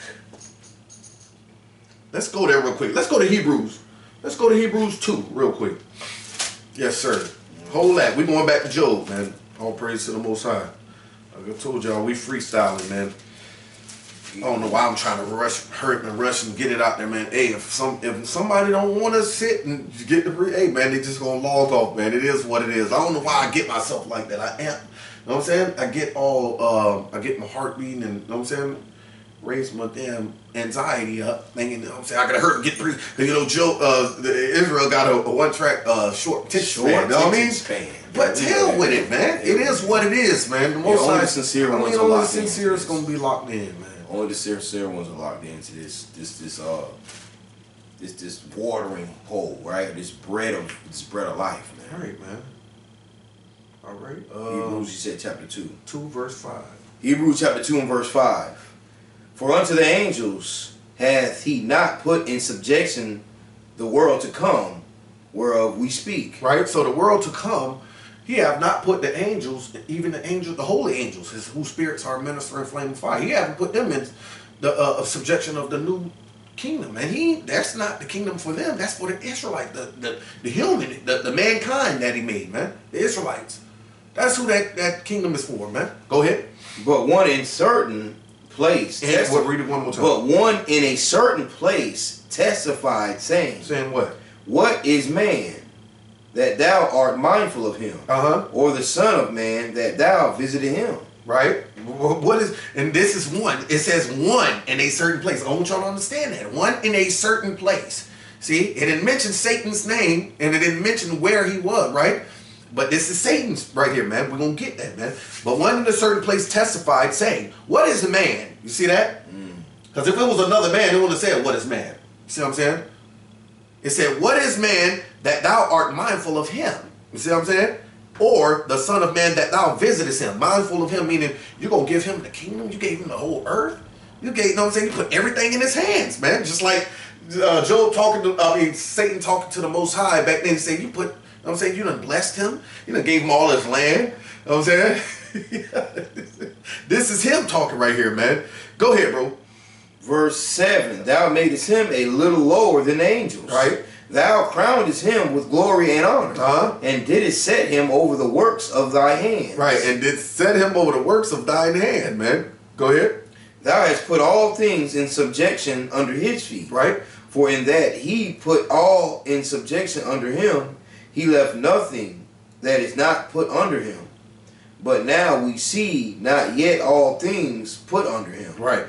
Let's go there real quick. Let's go to Hebrews. Let's go to Hebrews 2 real quick. Yes, sir. Hold that. We're going back to Job, man. All praise to the Most High. Like I told y'all, we freestyling, man. I don't know why I'm trying to rush and get it out there, man. Hey, if somebody don't want to sit and get the hey, man, they just gonna log off, man. It is what it is. I don't know why I get myself like that. I am, you know what I'm saying? I get my heart beating, and you know what I'm saying, raise my damn anxiety up, thinking, you know what I'm saying, I gotta hurt and get pretty. Cause you know, Israel got a one-track short attention span. You know what I mean? But hell with it, man. It is what it is, man. The most only sincere ones are only locked in. sincere is gonna be locked in, man. Only the sincere ones are locked into this watering hole, right? This bread of life, man. All right, man. All right. Hebrews, you said chapter 2. 2 verse 5. Hebrews chapter 2 and verse 5. For unto the angels hath he not put in subjection the world to come, whereof we speak. Right. So the world to come, he have not put the angels, even the angels, the holy angels, whose spirits are ministering flaming fire. He haven't put them in the subjection of the new kingdom, and that's not the kingdom for them. That's for the Israelite, the human, the mankind that he made, man. The Israelites. That's who that kingdom is for, man. Go ahead. But one in certain place. Read it one more time. But one in a certain place testified, saying. Saying what? What is man, that thou art mindful of him? Or the Son of Man, that thou visited him? Right? What is, and this is one. It says one in a certain place. I want y'all to understand that. One in a certain place. See, it didn't mention Satan's name, and it didn't mention where he was, right? But this is Satan's right here, man. We're going to get that, man. But one in a certain place testified, saying, what is the man? You see that? Because if it was another man, it would have said, what is man? You see what I'm saying? It said, what is man that thou art mindful of him? You see what I'm saying? Or the Son of Man that thou visitest him. Mindful of him, meaning you're going to give him the kingdom. You gave him the whole earth. You gave, you know what I'm saying? You put everything in his hands, man. Just like Satan talking to the Most High back then. He said, you know what I'm saying? You done blessed him. You done gave him all his land. You know what I'm saying? This is him talking right here, man. Go ahead, bro. Verse 7. Thou madest him a little lower than the angels. Right. Thou crownedest him with glory and honor, and didst set him over the works of thy hand. Right, and did set him over the works of thine hand, man. Go ahead. Thou hast put all things in subjection under his feet. Right. For in that he put all in subjection under him, he left nothing that is not put under him. But now we see not yet all things put under him. Right.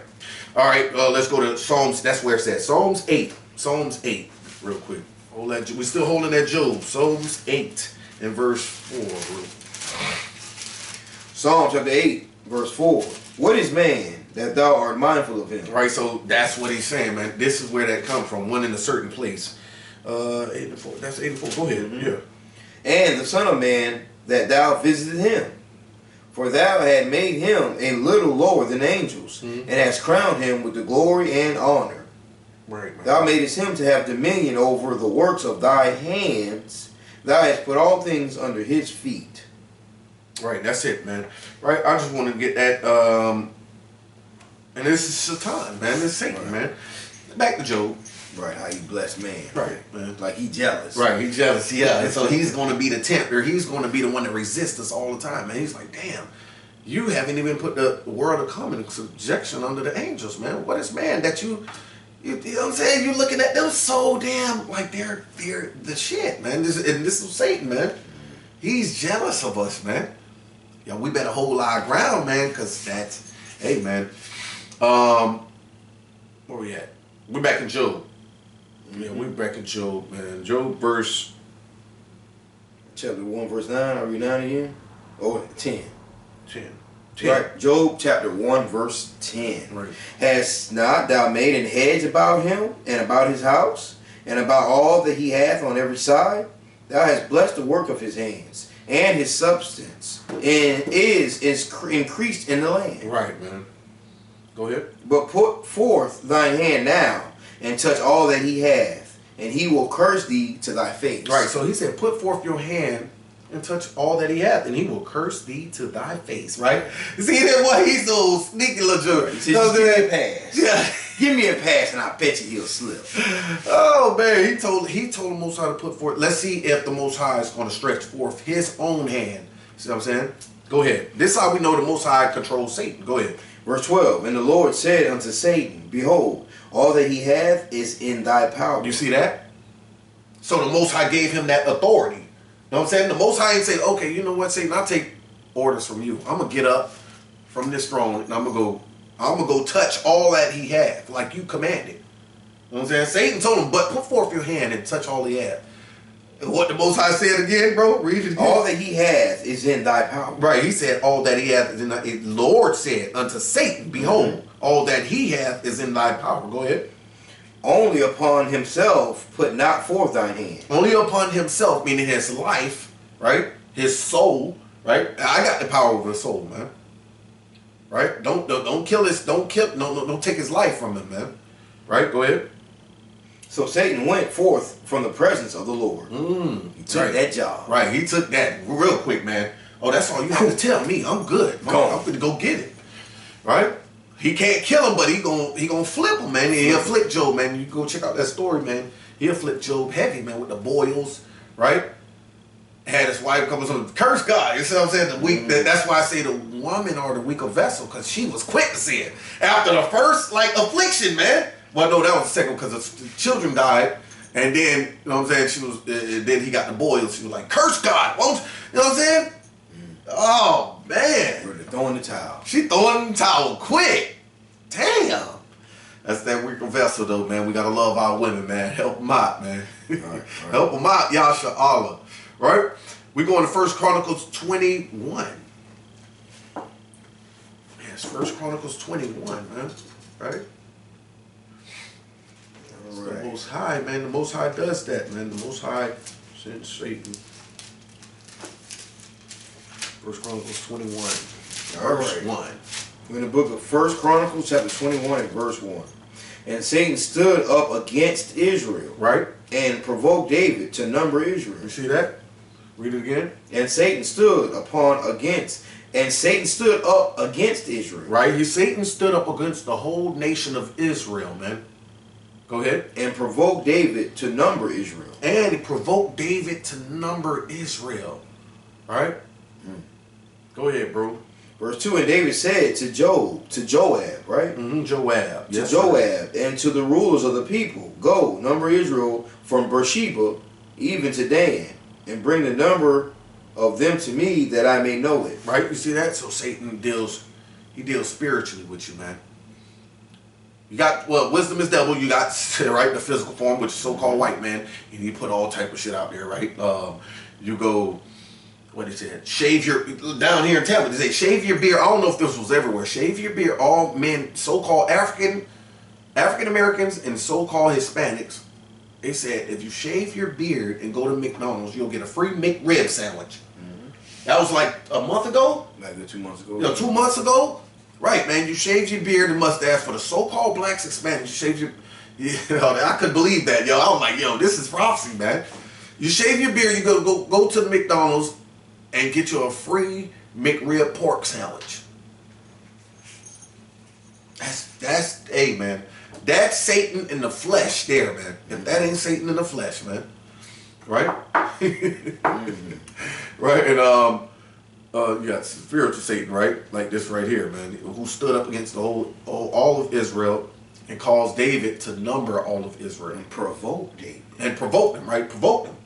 All right, let's go to Psalms. That's where it's at. Psalms 8. Psalms 8, real quick. Hold that. We're still holding that Job. Psalms 8 and verse 4. Psalm chapter 8, verse 4. What is man that thou art mindful of him? Right, so that's what he's saying, man. This is where that comes from. One in a certain place. 84. That's 84. Go ahead. Yeah. and the Son of Man, that thou visited him. For thou had made him a little lower than angels, and hast crowned him with the glory and honor. Right, man. Thou madest him to have dominion over the works of thy hands. Thou hast put all things under his feet. Right, that's it, man. Right, I just want to get that. And this is Satan, man. This is Satan, man. Back to Job. Right, how you bless man. Right, man. Like he jealous. Right, he's jealous, yeah. And so he's going to be the tempter. He's going to be the one that resists us all the time, man. He's like, damn, you haven't even put the world of common subjection under the angels, man. What is man that you know what I'm saying? You're looking at them so damn, like they're the shit, man. This is Satan, man. He's jealous of us, man. Yeah, we better hold our ground, man, because that's, hey, man. Where we at? We're back in Job. Yeah, we're back in Job, man. Job verse... Chapter 1, verse 9. Are we 9 again? Oh, 10. 10. Right. Job chapter 1, verse 10. Right. Hast not thou made an hedge about him, and about his house, and about all that he hath on every side? Thou hast blessed the work of his hands, and his substance, and is increased in the land. Right, man. Go ahead. But put forth thine hand now, and touch all that he hath, and he will curse thee to thy face. Right, so he said, put forth your hand and touch all that he hath, and he will curse thee to thy face, right? See that boy, he's so sneaky little joke. He said, just give me a pass. Yeah. Give me a pass and I bet you he'll slip. Oh man, he told the Most High to put forth. Let's see if the Most High is going to stretch forth his own hand. See what I'm saying? Go ahead. This is how we know the Most High controls Satan. Go ahead. Verse 12, and the Lord said unto Satan, behold, all that he hath is in thy power. You see that? So the Most High gave him that authority. You know what I'm saying? The Most High ain't say, okay, you know what, Satan, I'll take orders from you. I'm going to get up from this throne and I'm going to go touch all that he hath, like you commanded. You know what I'm saying? Satan told him, but put forth your hand and touch all he hath. And what the Most High said again, bro? Read it again. All that he hath is in thy power. Right, he said, all that he hath is in thy... The Lord said unto Satan, behold, all that he hath is in thy power. Go ahead. Only upon himself put not forth thine hand. Only upon himself, meaning his life, right? His soul, right? I got the power over the soul, man. Right? Don't kill his, don't take his life from him, man. Right? Go ahead. So Satan went forth from the presence of the Lord. He took that job. Right, he took that real quick, man. Oh, that's all you have to tell me. I'm good. I'm going to go get it. Right? He can't kill him, but he gonna flip him, man. He'll flip Job, man. You go check out that story, man. He'll flip Job heavy, man, with the boils, right? Had his wife come and curse God. You see what I'm saying? The weak. That's why I say the woman are the weaker vessel, because she was quick to sin after the first affliction, man. Well, no, that was the second, because the children died, and then you know what I'm saying. She was. Then he got the boils. She was like, "Curse God, won't you?" You know what I'm saying? Oh man, We're throwing the towel. she throwing the towel quick. Damn. That's that weaker vessel, though, man. We gotta love our women, man. Help them out, man. Right. Help them out, Yasha Allah. Right? We go into 1 Chronicles 21. Yes, 1 Chronicles 21, man. Right? The Most High, man. The Most High does that, man. The Most High sends Satan. 1 Chronicles 21, verse 1. We're in the book of 1 Chronicles, chapter 21 and verse 1. And Satan stood up against Israel, Right? and provoked David to number Israel. You see that? Read it again. And Satan stood up against Israel. Right? Satan stood up against the whole nation of Israel, man. Go ahead. And provoked David to number Israel. And he provoked David to number Israel. Right? Go ahead, bro. Verse 2, and David said to Joab, right? Joab. To Joab and to the rulers of the people, go, number Israel from Beersheba even to Dan, and bring the number of them to me that I may know it. Right? You see that? So Satan deals spiritually with you, man. You got, wisdom is devil. You got, right, the physical form, which is so-called white man. And you put all type of shit out there, right? You go, what he said, shave your, down here in Tampa, they say, shave your beard. I don't know if this was everywhere. Shave your beard. All men, so-called African Americans and so-called Hispanics They said if you shave your beard and go to McDonald's, you'll get a free McRib sandwich. That was like a month ago. Like 2 months ago. 2 months ago. Right, man. You shaved your beard and mustache for the so-called blacks, Hispanics. You shaved your, I couldn't believe that, yo. I was like, yo, this is prophecy, man. You shave your beard, you go to the McDonald's and get you a free McRib pork sandwich. That's hey, man. That's Satan in the flesh there, man. If that ain't Satan in the flesh, man. Right? Right? And yeah, spiritual Satan, right? Like this right here, man. Who stood up against the all of Israel and caused David to number all of Israel. And provoke David. And provoke him, right? Provoke him.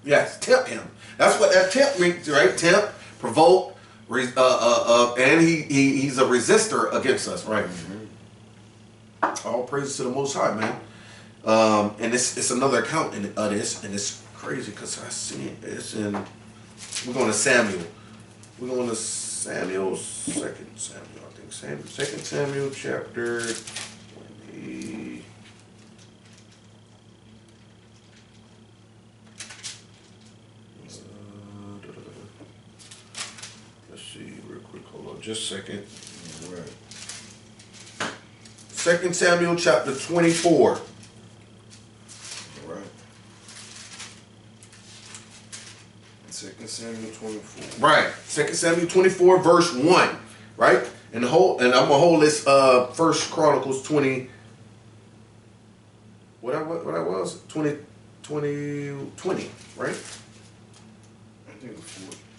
Yes, tempt him. That's what that tempt means, right? Tempt, provoke, and he's a resistor against us, right? All praises to the Most High, man. And it's another account of this, and it's crazy because I see it. It's in. We're going to Samuel. We're going to Samuel, 2 Samuel, I think. 2 Samuel chapter 20. Let's see real quick. Hold on just a second. All right. 2 Samuel chapter 24. All right. 2 Samuel 24. Right. 2 Samuel 24 verse 1. Right? And I'm gonna hold this First Chronicles 20. What I was? 20, right? I think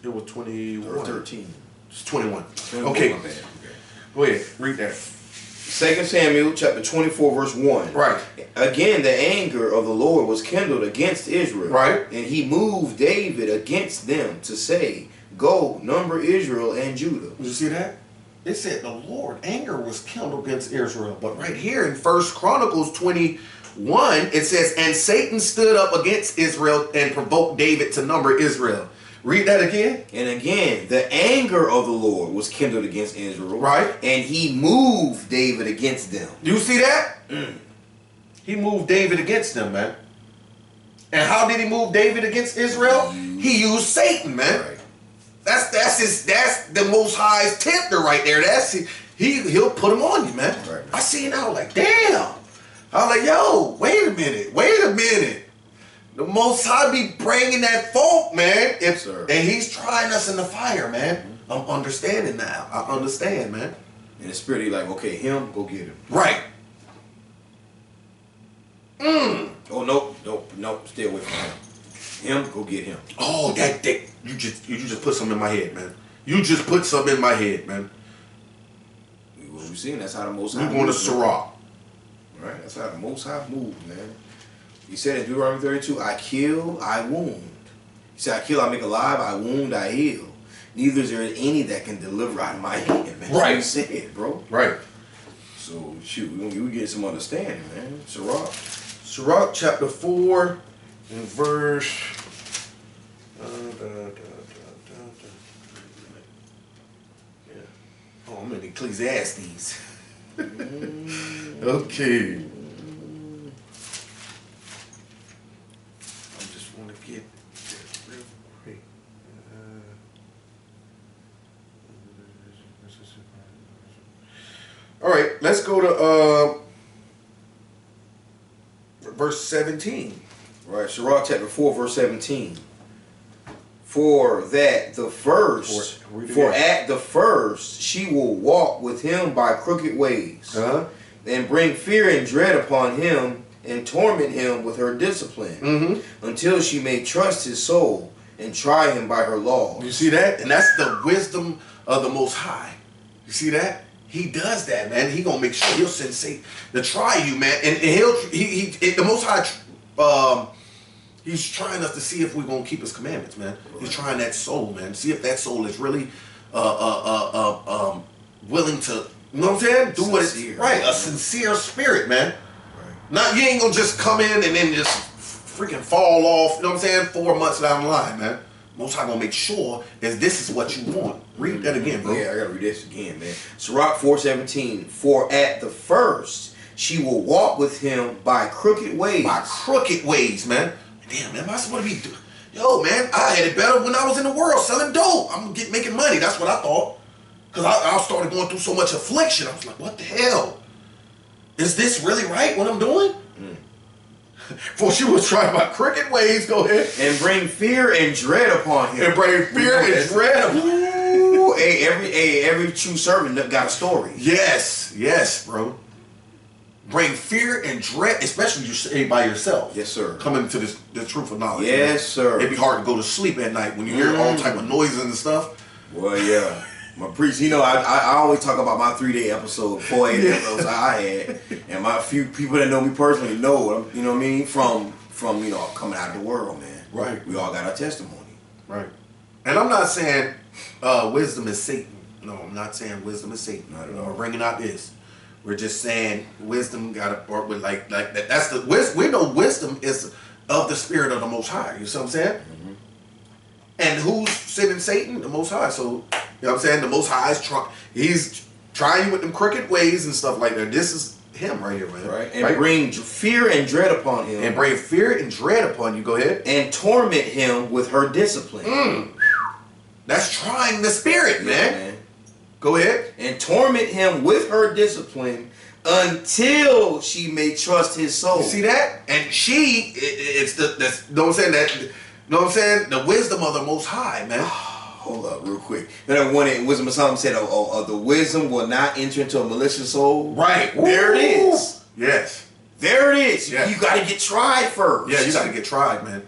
It was 21. or 13. It's 21. 21. Okay. Okay. Go ahead. Read that. 2 Samuel chapter 24 verse 1. Right. Again, the anger of the Lord was kindled against Israel. Right. And he moved David against them to say, go, number Israel and Judah. Did you see that? It said the Lord anger was kindled against Israel. But right here in First Chronicles 21, it says, and Satan stood up against Israel and provoked David to number Israel. Read that again. And again, the anger of the Lord was kindled against Israel. Right. And he moved David against them. You see that? He moved David against them, man. And how did he move David against Israel? He used Satan, man. Right. That's the Most High's tempter right there. He'll put him on you, man. Right. I see it now, like, damn. I was like, yo, wait a minute. The Most High be bringing that folk, man. Sir. And he's trying us in the fire, man. I'm understanding now. I understand, man. And the spirit, he like, okay, him, go get him. Right. Oh, nope, stay away from him. Him, go get him. Oh, that you just put something in my head, man. You just put something in my head, man. What we seen, that's how the Most High We're going to moves, Sirach. Right, that's how the Most High moves, man. He said in Deuteronomy 32, I kill, I wound. He said, I kill, I make alive, I wound, I heal. Neither is there any that can deliver out of my hand, man. Right. That's what he said, bro. Right. So, shoot, we get some understanding, man. Sirach. Sirach chapter 4 and verse. Yeah. Oh, I'm in Ecclesiastes. Okay. I just want to get that real quick. All right, let's go to verse 17. Right, Sirach chapter 4, verse 17. For at the first she will walk with him by crooked ways, and bring fear and dread upon him, and torment him with her discipline, until she may trust his soul, and try him by her law. You see that? And that's the wisdom of the Most High. You see that? He does that, man. He gonna make sure he'll send Satan to try you, man. And the Most High, he's trying us to see if we're gonna keep his commandments, man. He's trying that soul, man. See if that soul is really willing to, you know what I'm saying? Do what it's right. A sincere spirit, man. Right. Not, you ain't gonna just come in and then just freaking fall off, you know what I'm saying? 4 months down the line, man. Most High gonna make sure that this is what you want. Read that again, bro. Yeah, I gotta read this again, man. Sirach 4:17. For at the first she will walk with him by crooked ways. By crooked ways, man. Damn, man, am I supposed to be yo, man, I had it better when I was in the world selling dope. I'm making money. That's what I thought. Because I started going through so much affliction. I was like, what the hell? Is this really right, what I'm doing? For she was trying by crooked ways, go ahead. And bring fear and dread upon him. And bring fear and dread upon him. Every true servant got a story. Yes, bro. Bring fear and dread, especially you by yourself. Yes, sir. Coming to this truth of knowledge. Yes, sir. It'd be hard to go to sleep at night when you hear all type of noises and stuff. Well, yeah. My priest, I always talk about my 3-day episode, 4 episodes I had, and my few people that know me personally know, you know what I mean, from coming out of the world, man. Right. We all got our testimony. Right. And I'm not saying wisdom is Satan. No, I'm not saying wisdom is Satan. Not at all. We're bringing out this. We're just saying wisdom got to part with like that. That's the we know wisdom is of the spirit of the Most High. You see what I'm saying? Mm-hmm. And who's sending Satan? The Most High. So you know what I'm saying? The Most High is he's trying you with them crooked ways and stuff like that. This is him right here, man. Right. And bring fear and dread upon him. And bring fear and dread upon you. Go ahead. And torment him with her discipline. That's trying the spirit, man. Go ahead. And torment him with her discipline until she may trust his soul. You see that? And it's the you know what I'm saying? That, you know what I'm saying? The wisdom of the Most High, man. Hold up real quick. Then when Wisdom of Solomon said, the wisdom will not enter into a malicious soul. Right. There it is. Yes. There it is. Yes. You got to get tried first. Yeah, you got to get tried, man.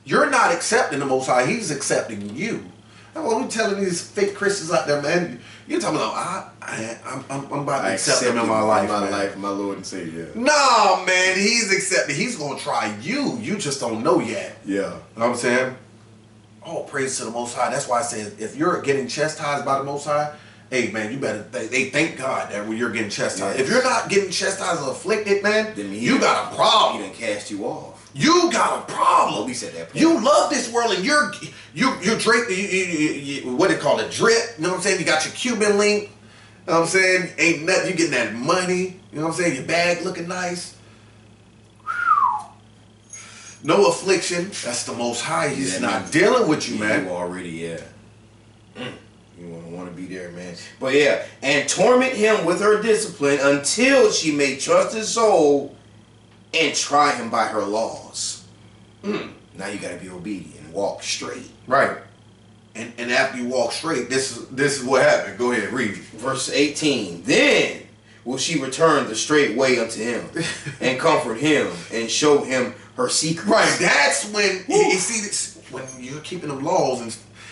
You're not accepting the Most High. He's accepting you. And what I'm telling these fake Christians out there, man, you're talking about, I'm about to accept him in my life. My Lord and Savior. No, man, he's accepting. He's going to try you. You just don't know yet. Yeah. You know what I'm saying? Oh, praise to the Most High. That's why I say if you're getting chastised by the Most High, hey, man, you better, they thank God that when you're getting chastised. Yes. If you're not getting chastised or afflicted, man, then you got a problem. He done cast you off. You got a problem. We said that. You love this world, and you're draped. What they call it, drip. You know what I'm saying? You got your Cuban link. You know what I'm saying? Ain't nothing. You getting that money. You know what I'm saying? Your bag looking nice. No affliction. That's the Most High. He's not dealing with you, man. You already, You want to be there, man. But yeah, and torment him with her discipline until she may trust his soul and try him by her laws. Now you got to be obedient and walk straight. Right. And after you walk straight, this is what happened. Go ahead, read. Verse 18. Then will she return the straight way unto him and comfort him and show him her secrets. Right. That's when you see this, when you're keeping them laws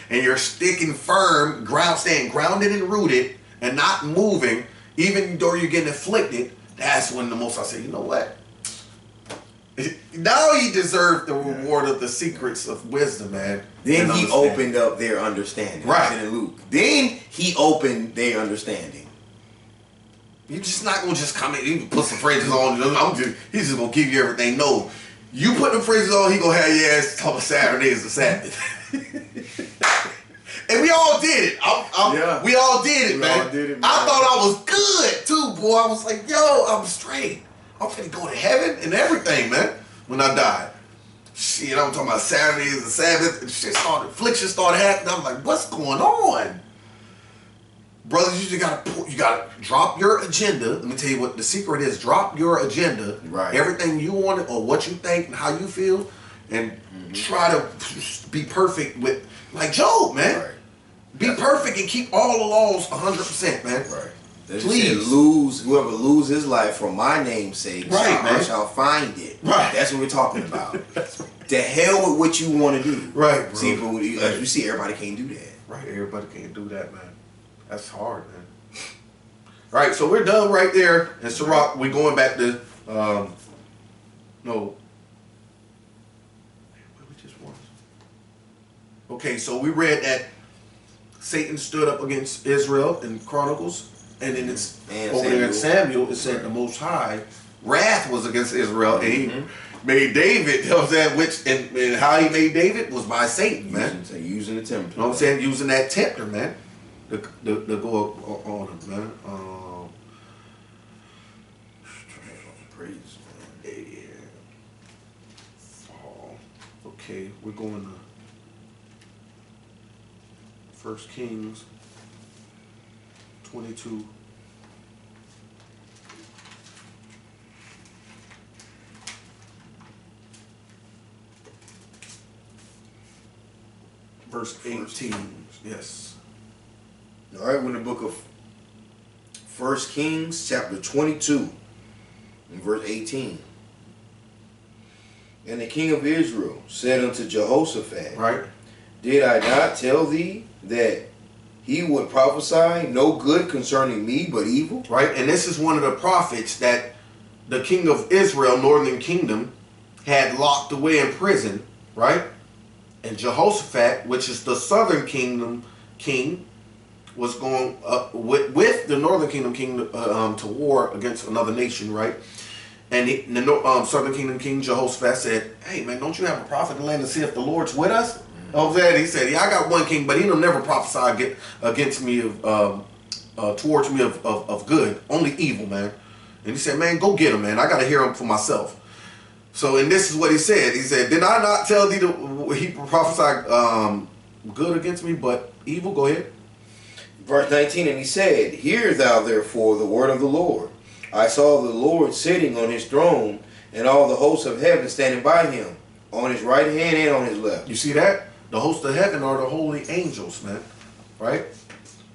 and you're sticking firm, staying grounded and rooted and not moving, even though you're getting afflicted. That's when the Most High say, you know what? Now you deserve the reward of the secrets of wisdom, man. Then he opened up their understanding. Right. In Luke. Then he opened their understanding. You're just not going to just come in. You can put some phrases on. He's just going to give you everything. No. You put them phrases on, he going to have your ass talk about Saturday is the Sabbath. And we all did it. We all did it, man. I thought I was good, too, boy. I was like, yo, I'm straight. I'm finna go to heaven and everything, man, when I die. Shit, I'm talking about Saturday is the Sabbath. And affliction started happening. I'm like, what's going on? Brothers, you gotta drop your agenda. Let me tell you what the secret is. Drop your agenda. Right. Everything you want or what you think and how you feel. And try to be perfect with, like Job, man. Right. Be perfect and keep all the laws 100%, man. Right. Please whoever lose his life for my name's sake, I shall find it. Right. That's what we're talking about. The hell with what you want to do. Right, bro. See, but as you see, everybody can't do that. Right, everybody can't do that, man. That's hard, man. Right, so we're done right there. And Sirach, we're going back to where we just was. Okay, so we read that Satan stood up against Israel in Chronicles. And then it's over there in Samuel, it said the Most High wrath was against Israel, and he made David, you know what I'm saying, which and how he made David was by Satan, man. Using the Tempter. You know what I'm saying? Using that Tempter, man. To go on him, man. praise, man. Yeah. Fall. Okay, we're going to 1 Kings 22. Verse 18. Yes. All right, we're in the book of 1 Kings, chapter 22, and verse 18. And the king of Israel said unto Jehoshaphat, Right. Did I not tell thee that he would prophesy no good concerning me, but evil? Right, and this is one of the prophets that the king of Israel, northern kingdom, had locked away in prison, right? And Jehoshaphat, which is the southern kingdom king, was going up with the northern kingdom king to war against another nation, right? And the southern kingdom king Jehoshaphat said, "Hey man, don't you have a prophet in the land to see if the Lord's with us?" He said, "Yeah, I got one king, but he'll never prophesy against me towards me of good, only evil, man." And he said, "Man, go get him, man. I got to hear him for myself." So, and this is what he said. He said, "Did I not tell thee he prophesied good against me, but evil?" Go ahead. Verse 19, and he said, Hear thou therefore the word of the Lord. I saw the Lord sitting on his throne, and all the hosts of heaven standing by him, on his right hand and on his left. You see that? The hosts of heaven are the holy angels, man. Right?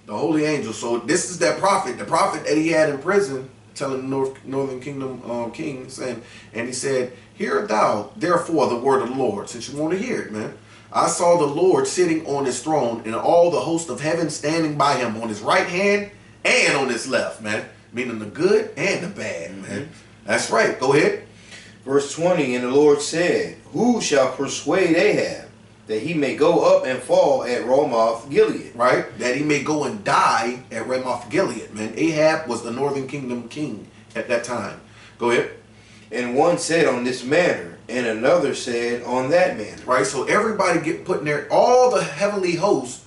The holy angels. So this is that prophet, the prophet that he had in prison, telling the northern kingdom king, saying, and he said, "Hear thou therefore the word of the Lord," since you want to hear it, man. "I saw the Lord sitting on his throne, and all the host of heaven standing by him, on his right hand and on his left," man. Meaning the good and the bad, man. That's right. Go ahead. Verse 20, and the Lord said, Who shall persuade Ahab, that he may go up and fall at Ramoth Gilead? Right? That he may go and die at Ramoth Gilead, man. Ahab was the northern kingdom king at that time. Go ahead. And one said on this manner, and another said on that manner. Right? So everybody putting all the heavenly hosts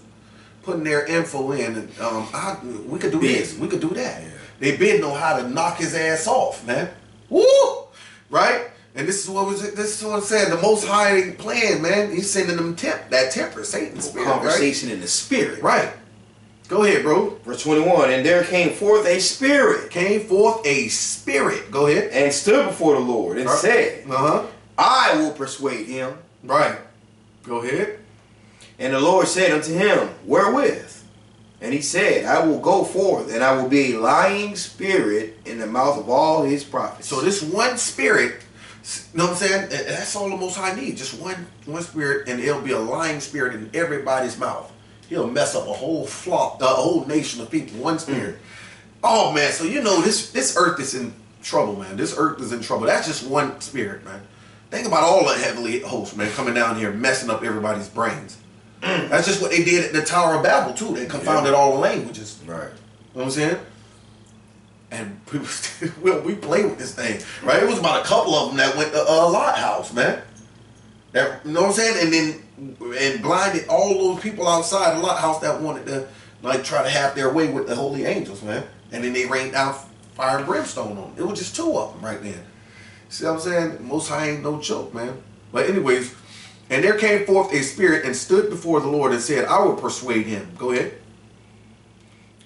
putting their info in. And we could do this. We could do that. Yeah. They bid know how to knock his ass off, man. Woo! Right? And this is what it said. The Most High plan, man. He's sending them that temper, Satan's spirit. Conversation, right? In the spirit. Right. Go ahead, bro. Verse 21, and there came forth a spirit. Came forth a spirit. Go ahead. And stood before the Lord and said, I will persuade him. Right. Go ahead. And the Lord said unto him, Wherewith? And he said, I will go forth, and I will be a lying spirit in the mouth of all his prophets. So this one spirit, you know what I'm saying? That's all the Most High needs. Just one spirit, and it'll be a lying spirit in everybody's mouth. He'll mess up a whole flock, a whole nation of people. One spirit. Oh man, so you know this earth is in trouble, man. This earth is in trouble. That's just one spirit, man. Think about all the heavenly hosts, man, coming down here messing up everybody's brains. That's just what they did at the Tower of Babel too. They confounded all the languages. Right. You know what I'm saying? And people, we play with this thing, right? It was about a couple of them that went to a Lot house, man. That, you know what I'm saying? And blinded all those people outside the Lot house that wanted to like try to have their way with the holy angels, man. And then they rained down fire and brimstone on them. It was just two of them right then. See what I'm saying? Most High ain't no joke, man. But anyways, and there came forth a spirit and stood before the Lord and said, I will persuade him. Go ahead.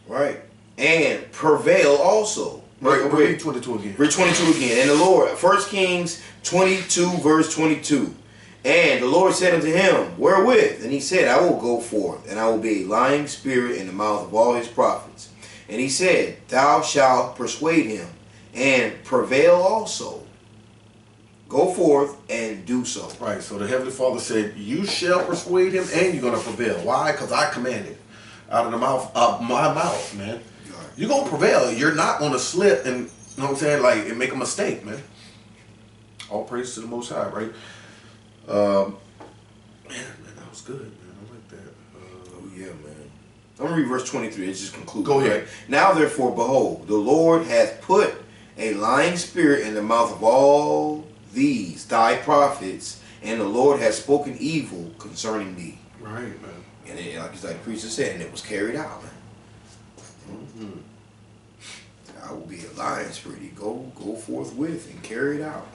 Right. And prevail also. Right, read 22 again. Read 22 again. And the Lord, 1 Kings 22, verse 22. And the Lord said unto him, Wherewith? And he said, I will go forth, and I will be a lying spirit in the mouth of all his prophets. And he said, Thou shalt persuade him, and prevail also. Go forth and do so. Right, so the Heavenly Father said, you shall persuade him and you're going to prevail. Why? Because I commanded out of the mouth of my mouth, man. Right. You're going to prevail. You're not going to slip and, you know what I'm saying, like, and make a mistake, man. All praise to the Most High, right? Man, that was good, man. I like that. Oh, yeah, man. I'm going to read verse 23. It just concludes. Go ahead. Right? Now, therefore, behold, the Lord hath put a lying spirit in the mouth of all these thy prophets, and the Lord has spoken evil concerning thee. Right, man. And it, like the preacher said, and it was carried out, man. I will be a lion spirit. Go forthwith and carry it out.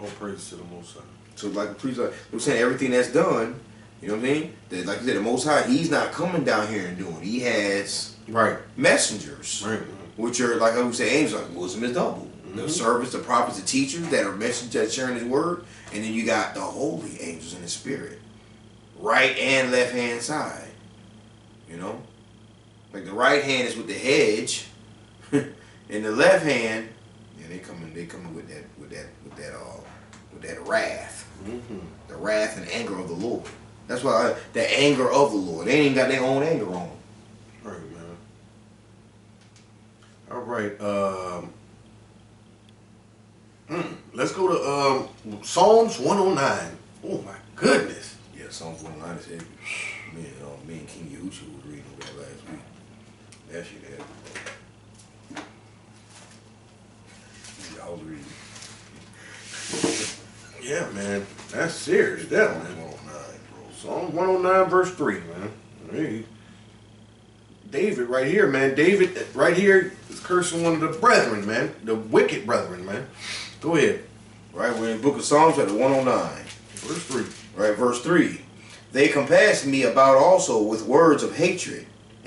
All praise to the Most High. So like the priest, I'm saying everything that's done, you know what I mean? That, like you said, the Most High, He's not coming down here and doing. He has messengers, which are like I would say, angels. Like wisdom is double. The servants, the prophets, the teachers that are messengers that sharing His word, and then you got the holy angels in the spirit, right and left hand side. You know, like the right hand is with the hedge, and the left hand, yeah, they coming with that wrath, the wrath and anger of the Lord. That's why the anger of the Lord. They ain't got their own anger on them. Right, man. All right. Let's go to Psalms 109. Oh my goodness. Yeah, Psalms 109 is heavy. Me and King Yahusha was reading that last week. That shit heavy. I was reading. Yeah, man. That's serious, that man. Psalms 109, bro. Psalm 109, verse 3, man. Hey. David right here, man. David right here is cursing one of the brethren, man. The wicked brethren, man. Go ahead. Right, we're in the book of Psalms at 109. Verse 3. Right, verse 3. They compassed me about also with words of hatred.